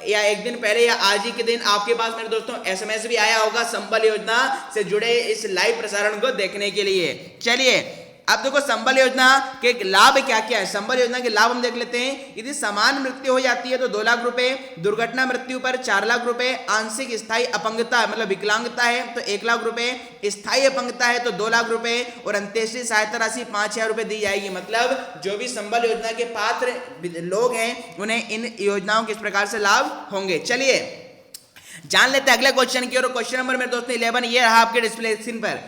या एक दिन पहले या आज ही के दिन आपके पास मेरे दोस्तों SMS भी आया होगा संबल योजना से जुड़े इस लाइव प्रसारण को देखने के लिए। चलिए अब देखो संबल योजना के लाभ क्या क्या है। संबल योजना के लाभ हम देख लेते हैं। यदि समान मृत्यु हो जाती है तो 2 लाख रुपए, दुर्घटना मृत्यु पर 4 लाख रुपए, आंशिक स्थायी अपंगता मतलब विकलांगता है तो 1 लाख रुपए, स्थायी अपंगता है तो 2 लाख रुपए और अंत्येष्टि सहायता राशि 5,000 रुपए दी जाएगी। मतलब जो भी संबल योजना के पात्र लोग हैं उन्हें इन योजनाओं के इस प्रकार से लाभ होंगे। चलिए जान लेते हैं अगले क्वेश्चन की ओर। क्वेश्चन नंबर मेरे दोस्तों 11 ये रहा आपके डिस्प्ले स्क्रीन पर।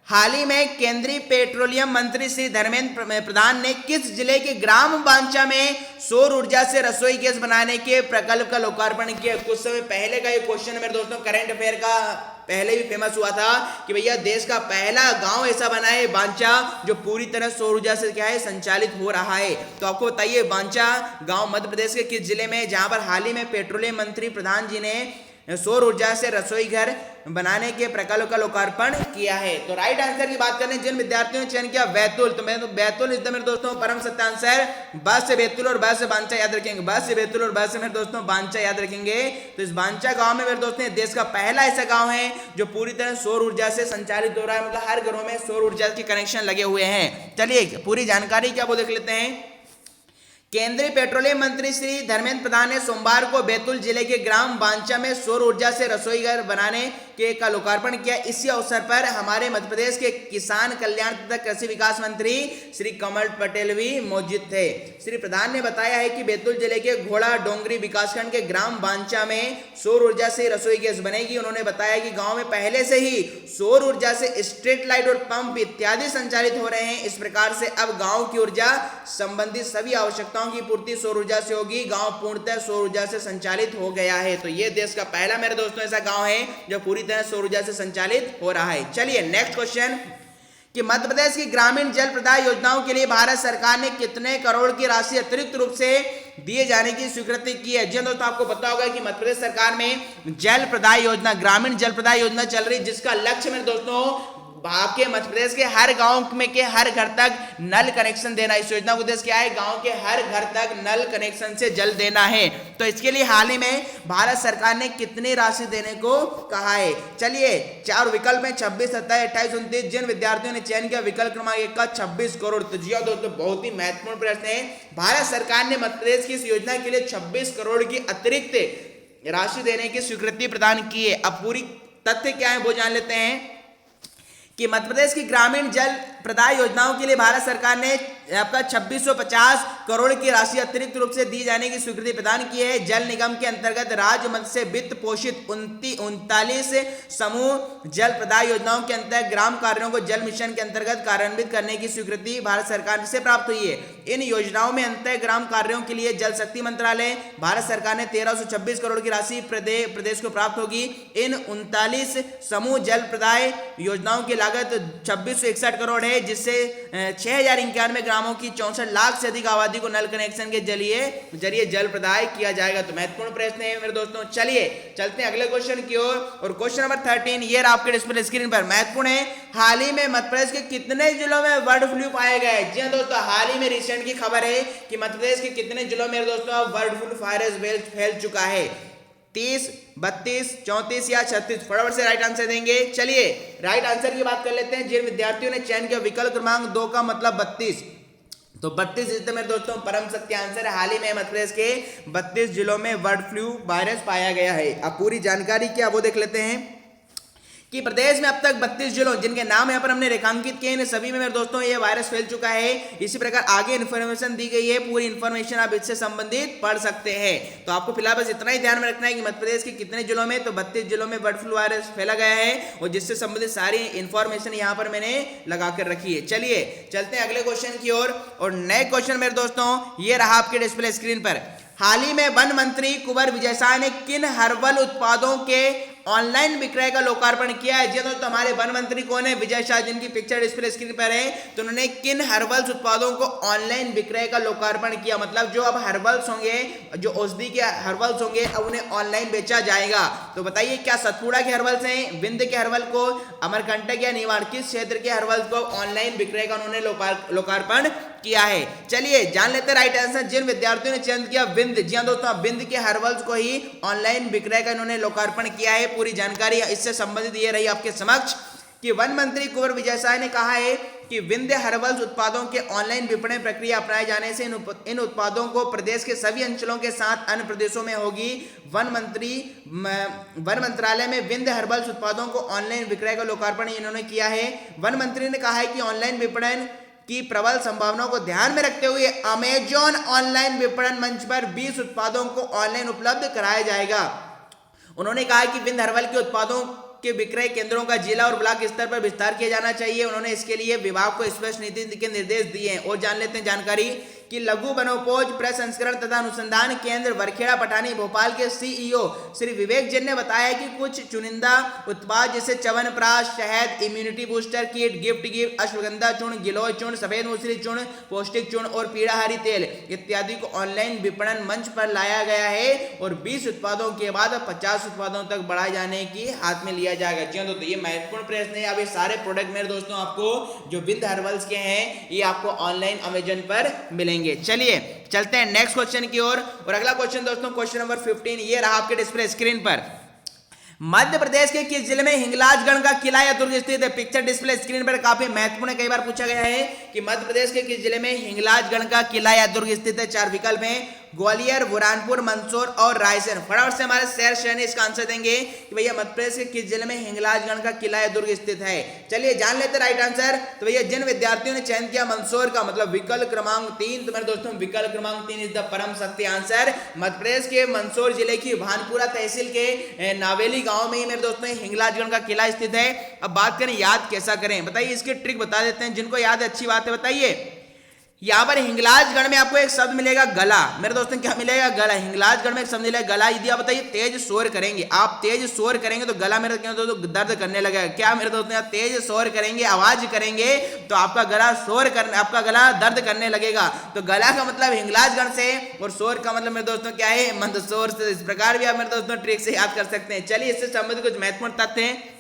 हाल ही में केंद्रीय पेट्रोलियम मंत्री श्री धर्मेंद्र प्रधान ने किस जिले के ग्राम बांचा में सौर ऊर्जा से रसोई गैस बनाने के प्रकल्प का लोकार्पण किया? कुछ समय पहले का ये क्वेश्चन है मेरे दोस्तों, करंट अफेयर का पहले भी फेमस हुआ था कि भैया देश का पहला गांव ऐसा बना है बांचा जो पूरी तरह सौर ऊर्जा से क्या है संचालित हो रहा है। तो आपको बताइए बांचा गांव मध्य प्रदेश के किस जिले में, जहां पर हाल ही में पेट्रोलियम मंत्री प्रधान जी ने सौर ऊर्जा से रसोई घर बनाने के प्रकल्प का लोकार्पण किया है। तो राइट आंसर की बात करें, जिन विद्यार्थियों ने चयन किया बैतूल, तो मैं बैतूल इस मेरे दोस्तों परम सत्य आंसर। ब से बैतूल और ब से बांचा याद रखेंगे, ब से बैतूल और ब से मेरे दोस्तों बांचा याद रखेंगे। तो इस बांचा गांव में मेरे दोस्तों देश का पहला ऐसा गांव है जो पूरी तरह सौर ऊर्जा से संचालित हो रहा है, मतलब हर घरों में सौर ऊर्जा के कनेक्शन लगे हुए हैं। चलिए पूरी जानकारी क्या वो देख लेते हैं। केंद्रीय पेट्रोलियम मंत्री श्री धर्मेंद्र प्रधान ने सोमवार को बैतूल जिले के ग्राम बांचा में सौर ऊर्जा से रसोई घर बनाने के का लोकार्पण किया। इसी अवसर पर हमारे मध्य प्रदेश के किसान कल्याण तथा कृषि विकास मंत्री श्री कमल पटेल भी मौजूद थे। श्री प्रधान ने बताया है कि बैतूल जिले के घोड़ा डोंगरी विकासखंड के ग्राम बांचा में सौर ऊर्जा से रसोई गैस बनेगी। उन्होंने बताया कि गाँव में पहले से ही सौर ऊर्जा से स्ट्रीट लाइट और पंप इत्यादि संचालित हो रहे हैं। इस प्रकार से अब गाँव की ऊर्जा संबंधित सभी आवश्यकताओं की पूर्ति सौर ऊर्जा से होगी। गांव पूर्णतः सौर ऊर्जा से संचालित हो गया है। तो ये देश का पहला मेरे दोस्तों ऐसा गांव है जो पूरी तरह सौर ऊर्जा से संचालित हो रहा है। चलिए नेक्स्ट क्वेश्चन कि मध्य प्रदेश की ग्रामीण जल प्रदाय योजनाओं के लिए भारत सरकार ने कितने करोड़ की राशि अतिरिक्त रूप से दिए जाने की स्वीकृति की है। जी दोस्तों आपको पता होगा कि मध्य प्रदेश सरकार में जल प्रदाय योजना, ग्रामीण जल प्रदाय योजना चल रही, जिसका लक्ष्य मेरे दोस्तों आपके मध्य प्रदेश के हर गांव में के हर घर तक नल कनेक्शन देना। इस योजना का उद्देश्य क्या है? गांव के हर घर तक नल कनेक्शन से जल देना है। तो इसके लिए हाल ही में भारत सरकार ने कितनी राशि देने को कहा है? चलिए चार विकल्प में 26, 27, 28, 29। जिन विद्यार्थियों ने चयन किया विकल्प क्रमांक 1 का 26 करोड़। तो जी दोस्तों बहुत ही महत्वपूर्ण प्रश्न है। भारत सरकार ने मध्य प्रदेश की इस योजना के लिए 26 करोड़ की अतिरिक्त राशि देने की स्वीकृति प्रदान की है। अब पूरी तथ्य क्या है वो जान लेते हैं कि मध्य प्रदेश की ग्रामीण जल प्रदाय योजनाओं के लिए भारत सरकार ने आपका 2650 करोड़ की राशि अतिरिक्त रूप से दी जाने की स्वीकृति प्रदान की है। जल निगम के अंतर्गत राज्य मद से वित्त पोषित 39 समूह जल प्रदाय योजनाओं के अंतर्गत ग्राम कार्यों को जल मिशन के अंतर्गत कार्यान्वित करने की स्वीकृति भारत सरकार से प्राप्त हुई है। इन योजनाओं में अंतर ग्राम कार्यों के लिए जल शक्ति मंत्रालय भारत सरकार ने 1326 करोड़ की राशि प्रदेश को प्राप्त होगी। इन 39 समूह जल प्रदाय योजनाओं की लागत 2661 करोड़ है, जिससे 6091 ग्रामों की 64 लाख से अधिक आबादी को नल कनेक्शन के जरिए जल प्रदाय किया जाएगा। तो महत्वपूर्ण प्रश्न है मेरे दोस्तों। चलिए चलते हैं अगले क्वेश्चन की ओर। और क्वेश्चन नंबर 13 ये आपके डिस्प्ले स्क्रीन पर महत्वपूर्ण है। हाल ही में मध्य प्रदेश के कितने जिलों में बर्ड फ्लू पाया गया है? जी हाँ दोस्तों, हाल ही में रिसेंट की खबर है कि मध्य प्रदेश के कितने जिलों में दोस्तों बर्ड फ्लू वायरस फैल चुका है। 30, 32, 34 या 36? फटाफट से राइट आंसर देंगे। चलिए राइट आंसर की बात कर लेते हैं। जिन विद्यार्थियों ने चयन किया विकल्प क्रमांक 2 का मतलब 32, तो 32 इस मेरे दोस्तों परम सत्य आंसर है। हाल ही में मध्य प्रदेश के 32 जिलों में बर्ड फ्लू वायरस पाया गया है। अब पूरी जानकारी क्या वो देख लेते हैं कि प्रदेश में अब तक 32 जिलों जिनके नाम यहाँ पर हमने रेखांकित किए हैं, सभी में मेरे दोस्तों ये वायरस फैल चुका है। इसी प्रकार आगे इन्फॉर्मेशन दी गई है, पूरी इन्फॉर्मेशन आप इससे संबंधित पढ़ सकते हैं। तो आपको फिलहाल बस इतना ही ध्यान में रखना है कि मध्य प्रदेश के कितने जिलों में, तो 32 जिलों में बर्ड फ्लू वायरस फैला गया है और जिससे संबंधित सारी इन्फॉर्मेशन यहाँ पर मैंने लगा कर रखी है। चलिए चलते हैं अगले क्वेश्चन की ओर। और नए क्वेश्चन मेरे दोस्तों ये रहा आपके डिस्प्ले स्क्रीन पर। हाल ही में वन मंत्री कुंवर विजय शाह ने किन हर्बल उत्पादों के ऑनलाइन विक्रय का लोकार्पण किया है? जी दोस्तों हमारे वन मंत्री कौन है? विजय शाह, जिनकी पिक्चर डिस्प्ले स्क्रीन पर है। तो उन्होंने किन हर्बल्स उत्पादों को ऑनलाइन विक्रय का लोकार्पण किया? मतलब जो अब हर्बल्स होंगे, जो औषधि के हर्बल्स होंगे, अब उन्हें ऑनलाइन बेचा जाएगा। तो बताइए क्या सतपुड़ा के हर्बल्स हैं, विंध्य के हर्बल को, अमरकंटक या निवाड़ किस क्षेत्र के हर्बल्स को ऑनलाइन विक्रय का उन्होंने लोकार्पण किया है? चलिए जान लेते हैं राइट आंसर। जिन विद्यार्थियों ने चयन किया विंध्य, जी हाँ दोस्तों विंध्य के हर्बल्स को ही ऑनलाइन विक्रय का इन्होंने लोकार्पण किया है। पूरी जानकारी इससे संबंधित ये रही आपके समक्ष कि वन मंत्री कुंवर विजय शाह ने कहा है कि विंध्य हर्बल्स उत्पादों के ऑनलाइन विपणन प्रक्रिया अपनाए जाने से इन उत्पादों को प्रदेश के सभी अंचलों के साथ अन्य प्रदेशों में होगी। वन मंत्रालय में विंध्य हर्बल्स उत्पादों को ऑनलाइन विक्रय का लोकार्पण इन्होंने किया है। वन मंत्री ने कहा है कि ऑनलाइन विपणन की प्रबल संभावनाओं को ध्यान में रखते हुए अमेजॉन ऑनलाइन विपणन मंच पर 20 उत्पादों को ऑनलाइन उपलब्ध कराया जाएगा। उन्होंने कहा कि विंध्य हर्बल के उत्पादों के विक्रय केंद्रों का जिला और ब्लॉक स्तर पर विस्तार किया जाना चाहिए। उन्होंने इसके लिए विभाग को स्पष्ट नीति के निर्देश दिए हैं। और जान लेते हैं जानकारी कि लघु वनोपज प्रसंस्करण तथा अनुसंधान केंद्र वरखेड़ा पठानी भोपाल के सीईओ श्री विवेक जैन ने बताया कि कुछ चुनिंदा उत्पाद जैसे च्यवनप्राश, शहद, immunity booster kit, gift gift, ashwagandha चूर्ण, गिलोय चूर्ण, सफेद मूसली चूर्ण, पौष्टिक चूर्ण और पीड़ाहारी तेल इत्यादि को ऑनलाइन विपणन मंच पर लाया गया है और 20 उत्पादों के बाद 50 उत्पादों तक बढ़ाए जाने की हाथ में लिया जाएगा। जी हाँ दोस्तों, ये महत्वपूर्ण प्रश्न है। अब ये सारे प्रोडक्ट मेरे दोस्तों आपको जो विंध्य हर्बल्स के हैं ये आपको ऑनलाइन अमेजन पर मिलेंगे। चलिए चलते हैं नेक्स्ट क्वेश्चन की ओर। और अगला क्वेश्चन दोस्तों क्वेश्चन नंबर 15 ये रहा आपके डिस्प्ले स्क्रीन पर। मध्य प्रदेश के किस जिले में हिंगलाजगढ़ का किला या दुर्ग स्थित है? पिक्चर डिस्प्ले स्क्रीन पर काफी महत्वपूर्ण कई बार पूछा गया है कि मध्य प्रदेश के किस जिले में हिंगलाजगढ़ का किला या दुर्ग स्थित है। 4 विकल्प हैं, ग्वालियर, बुरहानपुर, मंदसौर और रायसेन। फटाफट से हमारे शहर इसका आंसर देंगे कि भैया मध्य प्रदेश के किस जिले में हिंगलाजगढ़ का किला या दुर्ग स्थित है। चलिए जान लेते राइट आंसर। तो भैया जिन विद्यार्थियों ने चयन किया मंदसौर का, मतलब विकल्प क्रमांक 3, तो मेरे दोस्तों विकल्प क्रमांक 3 इज द परम सत्य आंसर। मध्य प्रदेश के मंदसौर जिले की भानपुरा तहसील के नावेली गांव में ही मेरे दोस्तों हिंगलाजगढ़ का किला स्थित है। अब बात करें याद कैसा करें, बताइए इसकी ट्रिक बता देते हैं। जिनको याद है अच्छी बात है बताइए। यहाँ पर हिंगलाजगढ़ में आपको एक शब्द मिलेगा गला। मेरे दोस्तों क्या मिलेगा? गला। हिंगलाजगढ़ में एक शब्द मिलेगा गला। यदि आप बताइए तेज शोर करेंगे, आप तेज शोर करेंगे तो गला मेरे दोस्तों दर्द करने लगेगा। क्या मेरे दोस्तों तेज शोर करेंगे, आवाज करेंगे तो आपका गला आपका गला दर्द करने लगेगा। तो गला का मतलब हिंगलाजगढ़ से और शोर का मतलब मेरे दोस्तों क्या है? मंदसौर से। इस प्रकार भी आप मेरे दोस्तों ट्रिक से याद कर सकते हैं। चलिए इससे संबंधित कुछ महत्वपूर्ण तथ्य हैं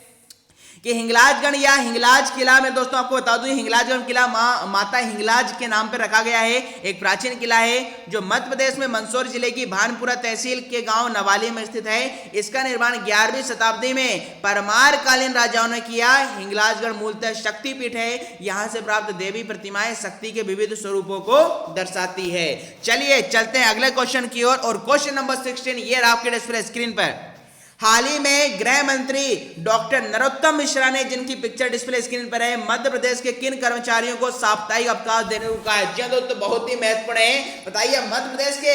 कि हिंगलाजगढ़ या हिंगलाज किला मेरे दोस्तों आपको बता दूं, हिंगलाजगढ़ किला माता हिंगलाज के नाम पर रखा गया है। एक प्राचीन किला है जो मध्य प्रदेश में मंदसौर जिले की भानपुरा तहसील के गांव नवाली में स्थित है। इसका निर्माण 11वीं शताब्दी में परमार कालीन राजाओं ने किया। हिंगलाजगढ़ मूलतः शक्तिपीठ है। यहां से प्राप्त देवी प्रतिमाएं शक्ति के विविध स्वरूपों को दर्शाती है। चलिए चलते हैं अगले क्वेश्चन की ओर। और क्वेश्चन नंबर 16 ये रहा आपके डिस्प्ले स्क्रीन पर। हाल ही में गृह मंत्री डॉक्टर नरोत्तम मिश्रा ने, जिनकी पिक्चर डिस्प्ले स्क्रीन पर है, मध्य प्रदेश के किन कर्मचारियों को साप्ताहिक अवकाश देने को कहा है? जी दोस्तों बहुत ही महत्वपूर्ण है। बताइए मध्य प्रदेश के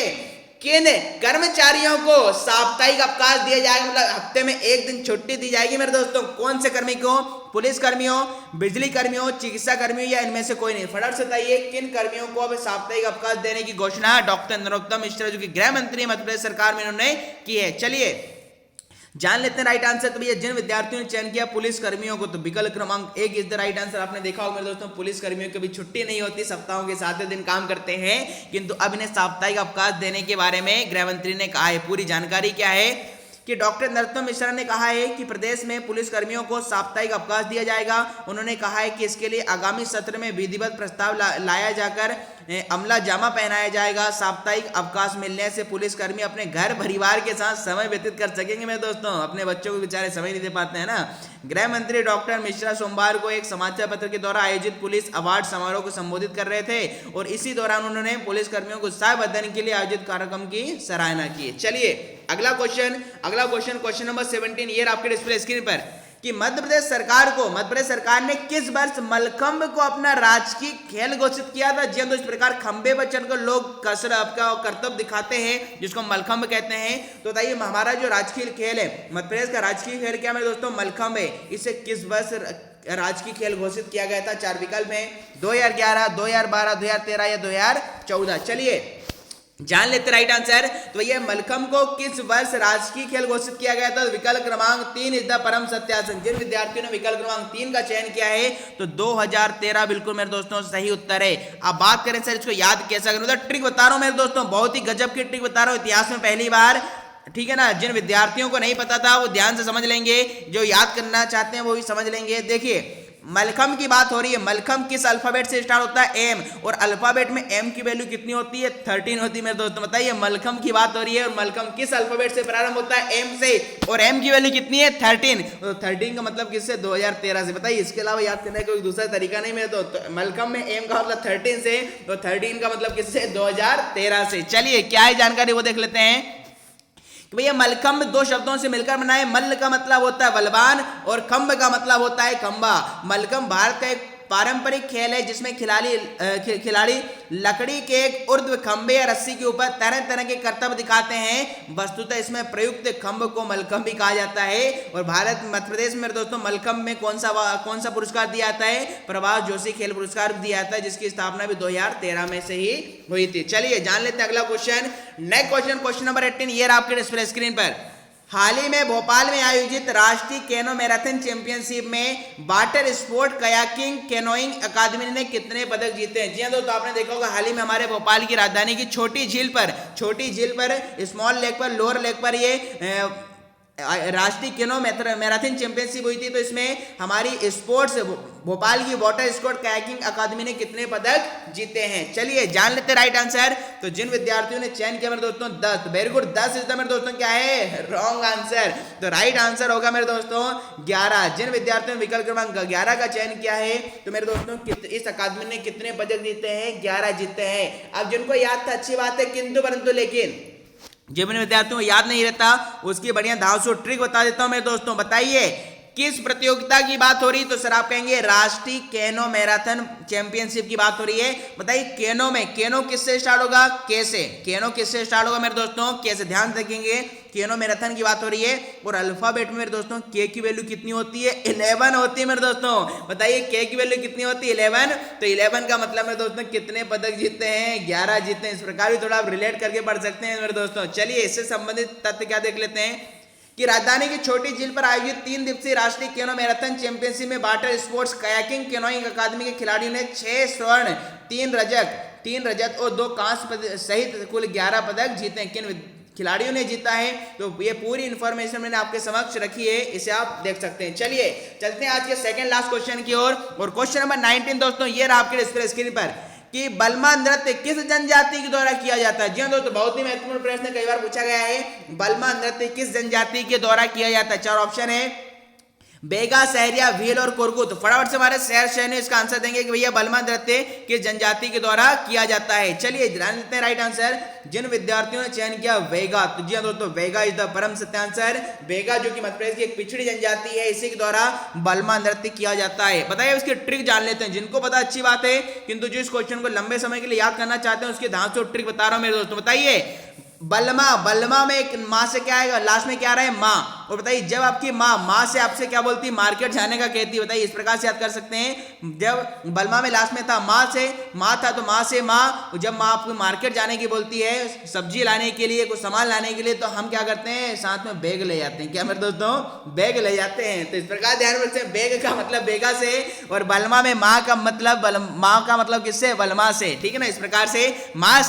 किन कर्मचारियों को साप्ताहिक अवकाश दिया जाएगा, मतलब हफ्ते में एक दिन छुट्टी दी जाएगी मेरे दोस्तों। कौन से कर्मी को? पुलिस कर्मियों, बिजली कर्मियों, चिकित्सा कर्मियों या इनमें से कोई नहीं। फटाफट से बताइए किन कर्मियों को अब साप्ताहिक अवकाश देने की घोषणा डॉक्टर नरोत्तम मिश्रा जो कि गृह मंत्री मध्य प्रदेश सरकार में उन्होंने की है। चलिए जान लेते हैं राइट आंसर। तो भैया जिन विद्यार्थियों ने चयन किया पुलिस कर्मियों को, तो विकल्प क्रमांक 1 इज द राइट आंसर। आपने देखा होगा मेरे दोस्तों पुलिस कर्मियों की भी छुट्टी नहीं होती, सप्ताहों के 7 दिन काम करते हैं, किंतु अब इन्हें साप्ताहिक अवकाश देने के बारे में गृह मंत्री ने कहा है। पूरी जानकारी क्या है कि डॉक्टर नरोत्तम मिश्रा ने कहा है कि प्रदेश में पुलिस कर्मियों को साप्ताहिक अवकाश दिया जाएगा। उन्होंने कहा है कि इसके लिए आगामी सत्र में विधिवत प्रस्ताव लाया जाकर अमला जामा पहनाया जाएगा। साप्ताहिक अवकाश मिलने से पुलिसकर्मी अपने घर परिवार के साथ समय व्यतीत कर सकेंगे मेरे दोस्तों। अपने बच्चों को बेचारे समय नहीं दे पाते हैं ना। गृह मंत्री डॉक्टर मिश्रा सोमवार को एक समाचार पत्र के द्वारा आयोजित पुलिस अवार्ड समारोह को संबोधित कर रहे थे और इसी दौरान उन्होंने पुलिस कर्मियों को उत्साह वर्धन के लिए आयोजित कार्यक्रम की सराहना की। चलिए अगला क्वेश्चन क्वेश्चन नंबर 17 ये आपके डिस्प्ले स्क्रीन पर कि मध्य प्रदेश सरकार ने किस वर्ष मलखंभ को अपना राजकीय खेल घोषित किया था। जी तो इस प्रकार खंबे पर चढ़कर लोग कसरत आपका कर्तव्य दिखाते हैं जिसको मलखंभ कहते हैं। तो बताइए हमारा जो राजकीय खेल है मध्य प्रदेश का राजकीय खेल क्या मेरे दोस्तों? मलखंभ है। इसे किस वर्ष राजकीय खेल घोषित किया गया था? 4 विकल्प हैं, 2011, 2012, 2013 या 2014। चलिए जान लेते राइट आंसर। तो ये मलखंभ को किस वर्ष राजकीय खेल घोषित किया गया था? विकल्प क्रमांक 3 इज द परम सत्य आंसर। जिन विद्यार्थियों ने विकल्प क्रमांक 3 का चयन किया है तो 2013 बिल्कुल मेरे दोस्तों सही उत्तर है। अब बात करें सर इसको याद कैसा करें, तो ट्रिक बता रहा हूं मेरे दोस्तों, बहुत ही गजब की ट्रिक बता रहा हूं, इतिहास में पहली बार, ठीक है ना। जिन विद्यार्थियों को नहीं पता था वो ध्यान से समझ लेंगे, जो याद करना चाहते हैं वो भी समझ लेंगे। देखिए मलखंभ की बात हो रही है। मलखंभ किस अल्फाबेट से स्टार्ट होता है? एम। और अल्फाबेट में एम की वैल्यू कितनी होती है? 13 होती है मेरे दोस्तों। बताइए मलखंभ की बात हो रही है और मलखंभ किस अल्फाबेट से प्रारंभ होता है? एम से, और एम की वैल्यू कितनी है? 13। तो 13 का मतलब किससे? 2013 से। बताइए इसके अलावा याद करने का कोई दूसरा तरीका नहीं मेरे दोस्त। मलखंभ में एम का मतलब 13 से, तो 13 का मतलब किससे? 2013 से। चलिए क्या है जानकारी वो देख लेते हैं। भैया मलखंभ 2 शब्दों से मिलकर बना है। मल्ल का मतलब होता है बलवान और खंभ का मतलब होता है खंबा। मलखंभ भारत का एक पारंपरिक खेल है जिसमें खिलाड़ी लकड़ी के एक ऊर्ध्व खंभे या रस्सी के ऊपर तरह तरह के करतब दिखाते हैं। वस्तुतः इसमें प्रयुक्त खंभ को मलखंभ भी कहा जाता है। और भारत मध्य प्रदेश में दोस्तों मलखंभ में कौन सा पुरस्कार दिया जाता है? प्रभास जोशी खेल पुरस्कार दिया जाता है, जिसकी स्थापना भी 2013 में से ही हुई थी। चलिए जान लेते हैं अगला क्वेश्चन। नेक्स्ट क्वेश्चन नंबर 18 ये रहा आपके डिस्प्ले स्क्रीन पर। हाल ही में भोपाल में आयोजित राष्ट्रीय कैनो मैराथन चैंपियनशिप में वाटर स्पोर्ट कयाकिंग कैनोइंग अकादमी ने कितने पदक जीते हैं? जी हाँ दोस्तों, आपने देखा होगा हाल ही में हमारे भोपाल की राजधानी की छोटी झील पर स्मॉल लेक पर, लोअर लेक पर ये राष्ट्रीय कैनो मैराथन चैंपियनशिप हुई थी। तो इसमें हमारी स्पोर्ट्स भोपाल की वाटर स्पोर्ट कयाकिंग अकादमी ने कितने पदक जीते हैं? चलिए जान लेते राइट आंसर। तो जिन विद्यार्थियों ने चयन किया मेरे दोस्तों 10, वेरी गुड, 10 इज द मेरे दोस्तों क्या है? Wrong answer. तो राइट आंसर होगा मेरे दोस्तों 11। जिन विद्यार्थियों ने विकल्प क्रमांक 11 का चयन किया है तो मेरे दोस्तों इस अकादमी ने कितने पदक जीते हैं? 11 जीते हैं। अब जिनको याद था अच्छी बात है, किंतु परंतु लेकिन जिन विद्यार्थियों को याद नहीं रहता उसकी बढ़िया धांसू ट्रिक बता देता हूं मेरे दोस्तों। बताइए किस प्रतियोगिता की बात हो रही? तो सर आप कहेंगे राष्ट्रीय कैनो मैराथन चैंपियनशिप की बात हो रही है। बताइए कैनो में, कैनो किससे स्टार्ट होगा? कैसे? कैनो किससे स्टार्ट होगा मेरे दोस्तों? कैसे? ध्यान रखेंगे, कैनो मैराथन की बात हो रही है। और अल्फाबेट में मेरे दोस्तों के की वैल्यू कितनी होती है? 11 होती है मेरे दोस्तों। बताइए के की वैल्यू कितनी होती है? 11। तो 11 का मतलब मेरे दोस्तों कितने पदक जीते हैं? 11 जीते हैं। इस प्रकार भी थोड़ा आप रिलेट करके पढ़ सकते हैं मेरे दोस्तों। चलिए इससे संबंधित तथ्य क्या देख लेते हैं कि राजधानी की छोटी झील पर आयोजित 3 दिवसीय राष्ट्रीय कैनो मैराथन चैंपियनशिप में वाटर स्पोर्ट्स कयाकिंग कैनोइंग अकादमी के खिलाड़ियों ने 6 स्वर्ण, 3 रजत और 2 कांस्य सहित कुल 11 पदक जीते हैं। किन खिलाड़ियों ने जीता है? तो ये पूरी इंफॉर्मेशन मैंने आपके समक्ष रखी है, इसे आप देख सकते हैं। चलिए चलते हैं आज के सेकंड लास्ट क्वेश्चन की ओर। और क्वेश्चन नंबर 19 दोस्तों ये रहा आपके डिस्प्ले स्क्रीन पर कि बलमा नृत्य किस जनजाति के द्वारा किया जाता है? जी हाँ दोस्तों, बहुत ही महत्वपूर्ण प्रश्न कई बार पूछा गया है। बलमा नृत्य किस जनजाति के द्वारा किया जाता है? 4 ऑप्शन है, बेगा, सहरिया, भील और कोरकू। तो फटाफट से हमारे शहर इसका आंसर देंगे कि भैया बलमा नृत्य किस जनजाति के द्वारा किया जाता है। चलिए जान लेते हैं राइट आंसर। जिन विद्यार्थियों ने चयन किया वेगा, तो जी हाँ दोस्तों वेगा इज द परम सत्य आंसर। वेगा जो कि मध्य प्रदेश की एक पिछड़ी जनजाति है, इसी के द्वारा बलमा नृत्य किया जाता है। बताइए उसकी ट्रिक जान लेते हैं। जिनको पता अच्छी बात है, किंतु जो इस क्वेश्चन को लंबे समय के लिए याद करना चाहते हैं उसके धांसू ट्रिक बता रहा हूं मेरे दोस्तों। बताइए बलमा में एक माँ से क्या आएगा? लास्ट में क्या आ रहा है? माँ। और बताइए जब आपकी माँ से आपसे क्या बोलती है? मार्केट जाने का कहती है। बताइए इस प्रकार से याद कर सकते हैं। जब बलमा में लास्ट में था माँ था तो माँ से माँ, जब माँ आपको मार्केट जाने की बोलती है सब्जी लाने के लिए, कुछ सामान लाने के लिए, तो हम क्या करते हैं? साथ में बैग ले जाते हैं। क्या मेरे दोस्तों? बैग ले जाते हैं। तो इस प्रकार ध्यान रखते हैं, बैग का मतलब बेगा से और बलमा में माँ का मतलब किससे? बलमा से। ठीक है ना? इस प्रकार से माँ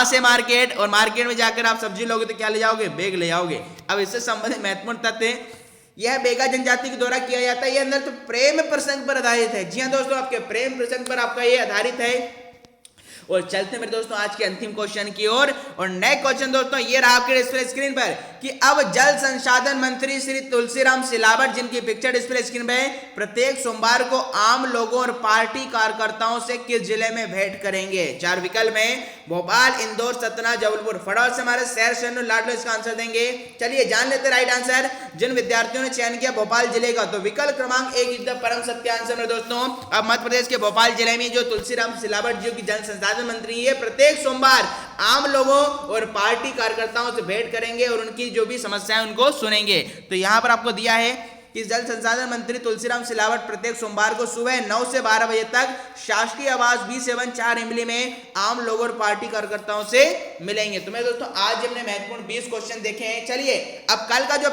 से मार्केट, और मार्केट में जाकर आप सब्जी लोगे तो क्या ले जाओगे? बैग ले जाओगे। अब इससे संबंधित महत्वपूर्ण तथ्य यह बेगा जनजाति के द्वारा किया जाता है। यह नृत्य प्रेम प्रसंग पर आधारित है। जी हाँ दोस्तों, आपके प्रेम प्रसंग पर आपका ये आधारित है। और चलते मेरे दोस्तों आज के अंतिम क्वेश्चन की ओर। और नेक्स्ट क्वेश्चन दोस्तों ये रहा आपके डिस्प्ले स्क्रीन पर कि अब जल संसाधन मंत्री श्री तुलसीराम सिलावट, जिनकी पिक्चर डिस्प्ले स्क्रीन पर, प्रत्येक सोमवार को आम लोगों और पार्टी कार्यकर्ताओं से किस जिले में भेंट करेंगे? 4 विकल्प में, भोपाल, इंदौर, सतना, जबलपुर। फटाफट से हमारे शहर लाडलो इसका आंसर देंगे। चलिए जान लेते राइट आंसर। जिन विद्यार्थियों ने चयन किया भोपाल जिले का, तो विकल्प क्रमांक 1 इज द परम सत्य आंसर मेरे दोस्तों। अब मध्य प्रदेश के भोपाल जिले में जो तुलसीराम सिलावट जो की जल संसाधन मंत्री है, प्रत्येक सोमवार आम लोगों और पार्टी कार्यकर्ताओं से भेंट करेंगे और उनकी जो भी समस्याएं उनको सुनेंगे। तो यहां पर आपको दिया है कि जल संसाधन मंत्री तुलसीराम सिलावट प्रत्येक सोमवार को सुबह 9 से 12 बजे तक शासकीय आवास B7-4 इमली में आम लोगों और पार्टी कार्यकर्ताओं से मिलेंगे। तो मेरे दोस्तों आज हमने महत्वपूर्ण 20 क्वेश्चन देखे हैं। चलिए अब कल का जो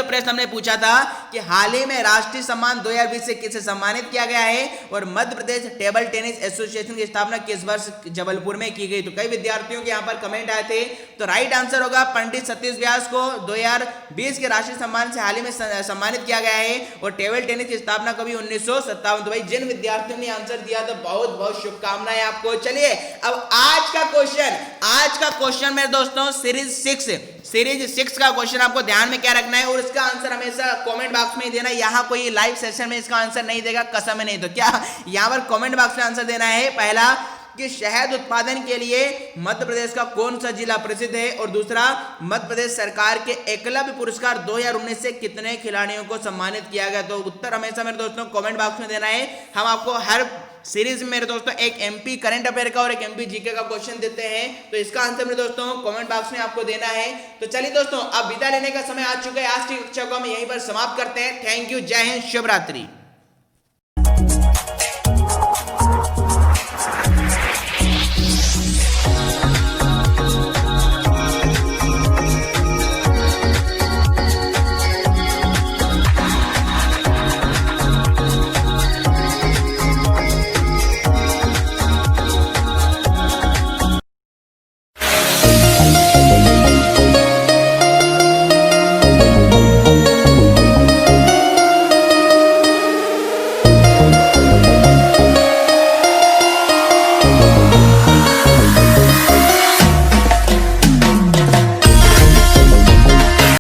प्रश्न हमने पूछा था कि हाल ही में राष्ट्रीय सम्मान 2020 से किसे सम्मानित किया गया है और Madhya Pradesh table tennis association की स्थापना किस वर्ष जबलपुर में की गई? तो कई विद्यार्थियों के यहाँ पर कमेंट आए थे। तो राइट आंसर होगा पंडित सतीश व्यास को 2020 के राष्ट्रीय सम्मान से हाल ही में सम्मानित किया गया है। और टेबल टेनिस की स्थापना कभी 1957। तो भाई जिन विद्यार्थियों ने आंसर दिया तो बहुत बहुत शुभकामनाएं आपको। चलिए अब आज का क्वेश्चन मेरे दोस्तों सीरीज 6 का क्वेश्चन आपको ध्यान में क्या रखना है और इसका आंसर हमेशा कमेंट बॉक्स में ही देना है। यहाँ कोई लाइव सेशन में इसका आंसर नहीं देगा, कसम नहीं। तो क्या यहाँ पर कमेंट बॉक्स में आंसर देना है। पहला कि शहद उत्पादन के लिए मध्य प्रदेश का कौन सा जिला प्रसिद्ध है, और दूसरा मध्य प्रदेश सरकार के एकलव्य पुरस्कार 2019 से कितने खिलाड़ियों को सम्मानित किया गया। तो उत्तर हमेशा मेरे दोस्तों कमेंट बॉक्स में देना है। हम आपको हर सीरीज में मेरे दोस्तों एक एमपी करंट अफेयर का और एक एमपी जीके का क्वेश्चन देते हैं, तो इसका आंसर मेरे दोस्तों कमेंट बॉक्स में आपको देना है। तो चलिए दोस्तों, अब विदा लेने का समय आ चुका है। आज की कक्षा को हम यहीं पर समाप्त करते हैं। थैंक यू, जय हिंद, शुभ रात्रि।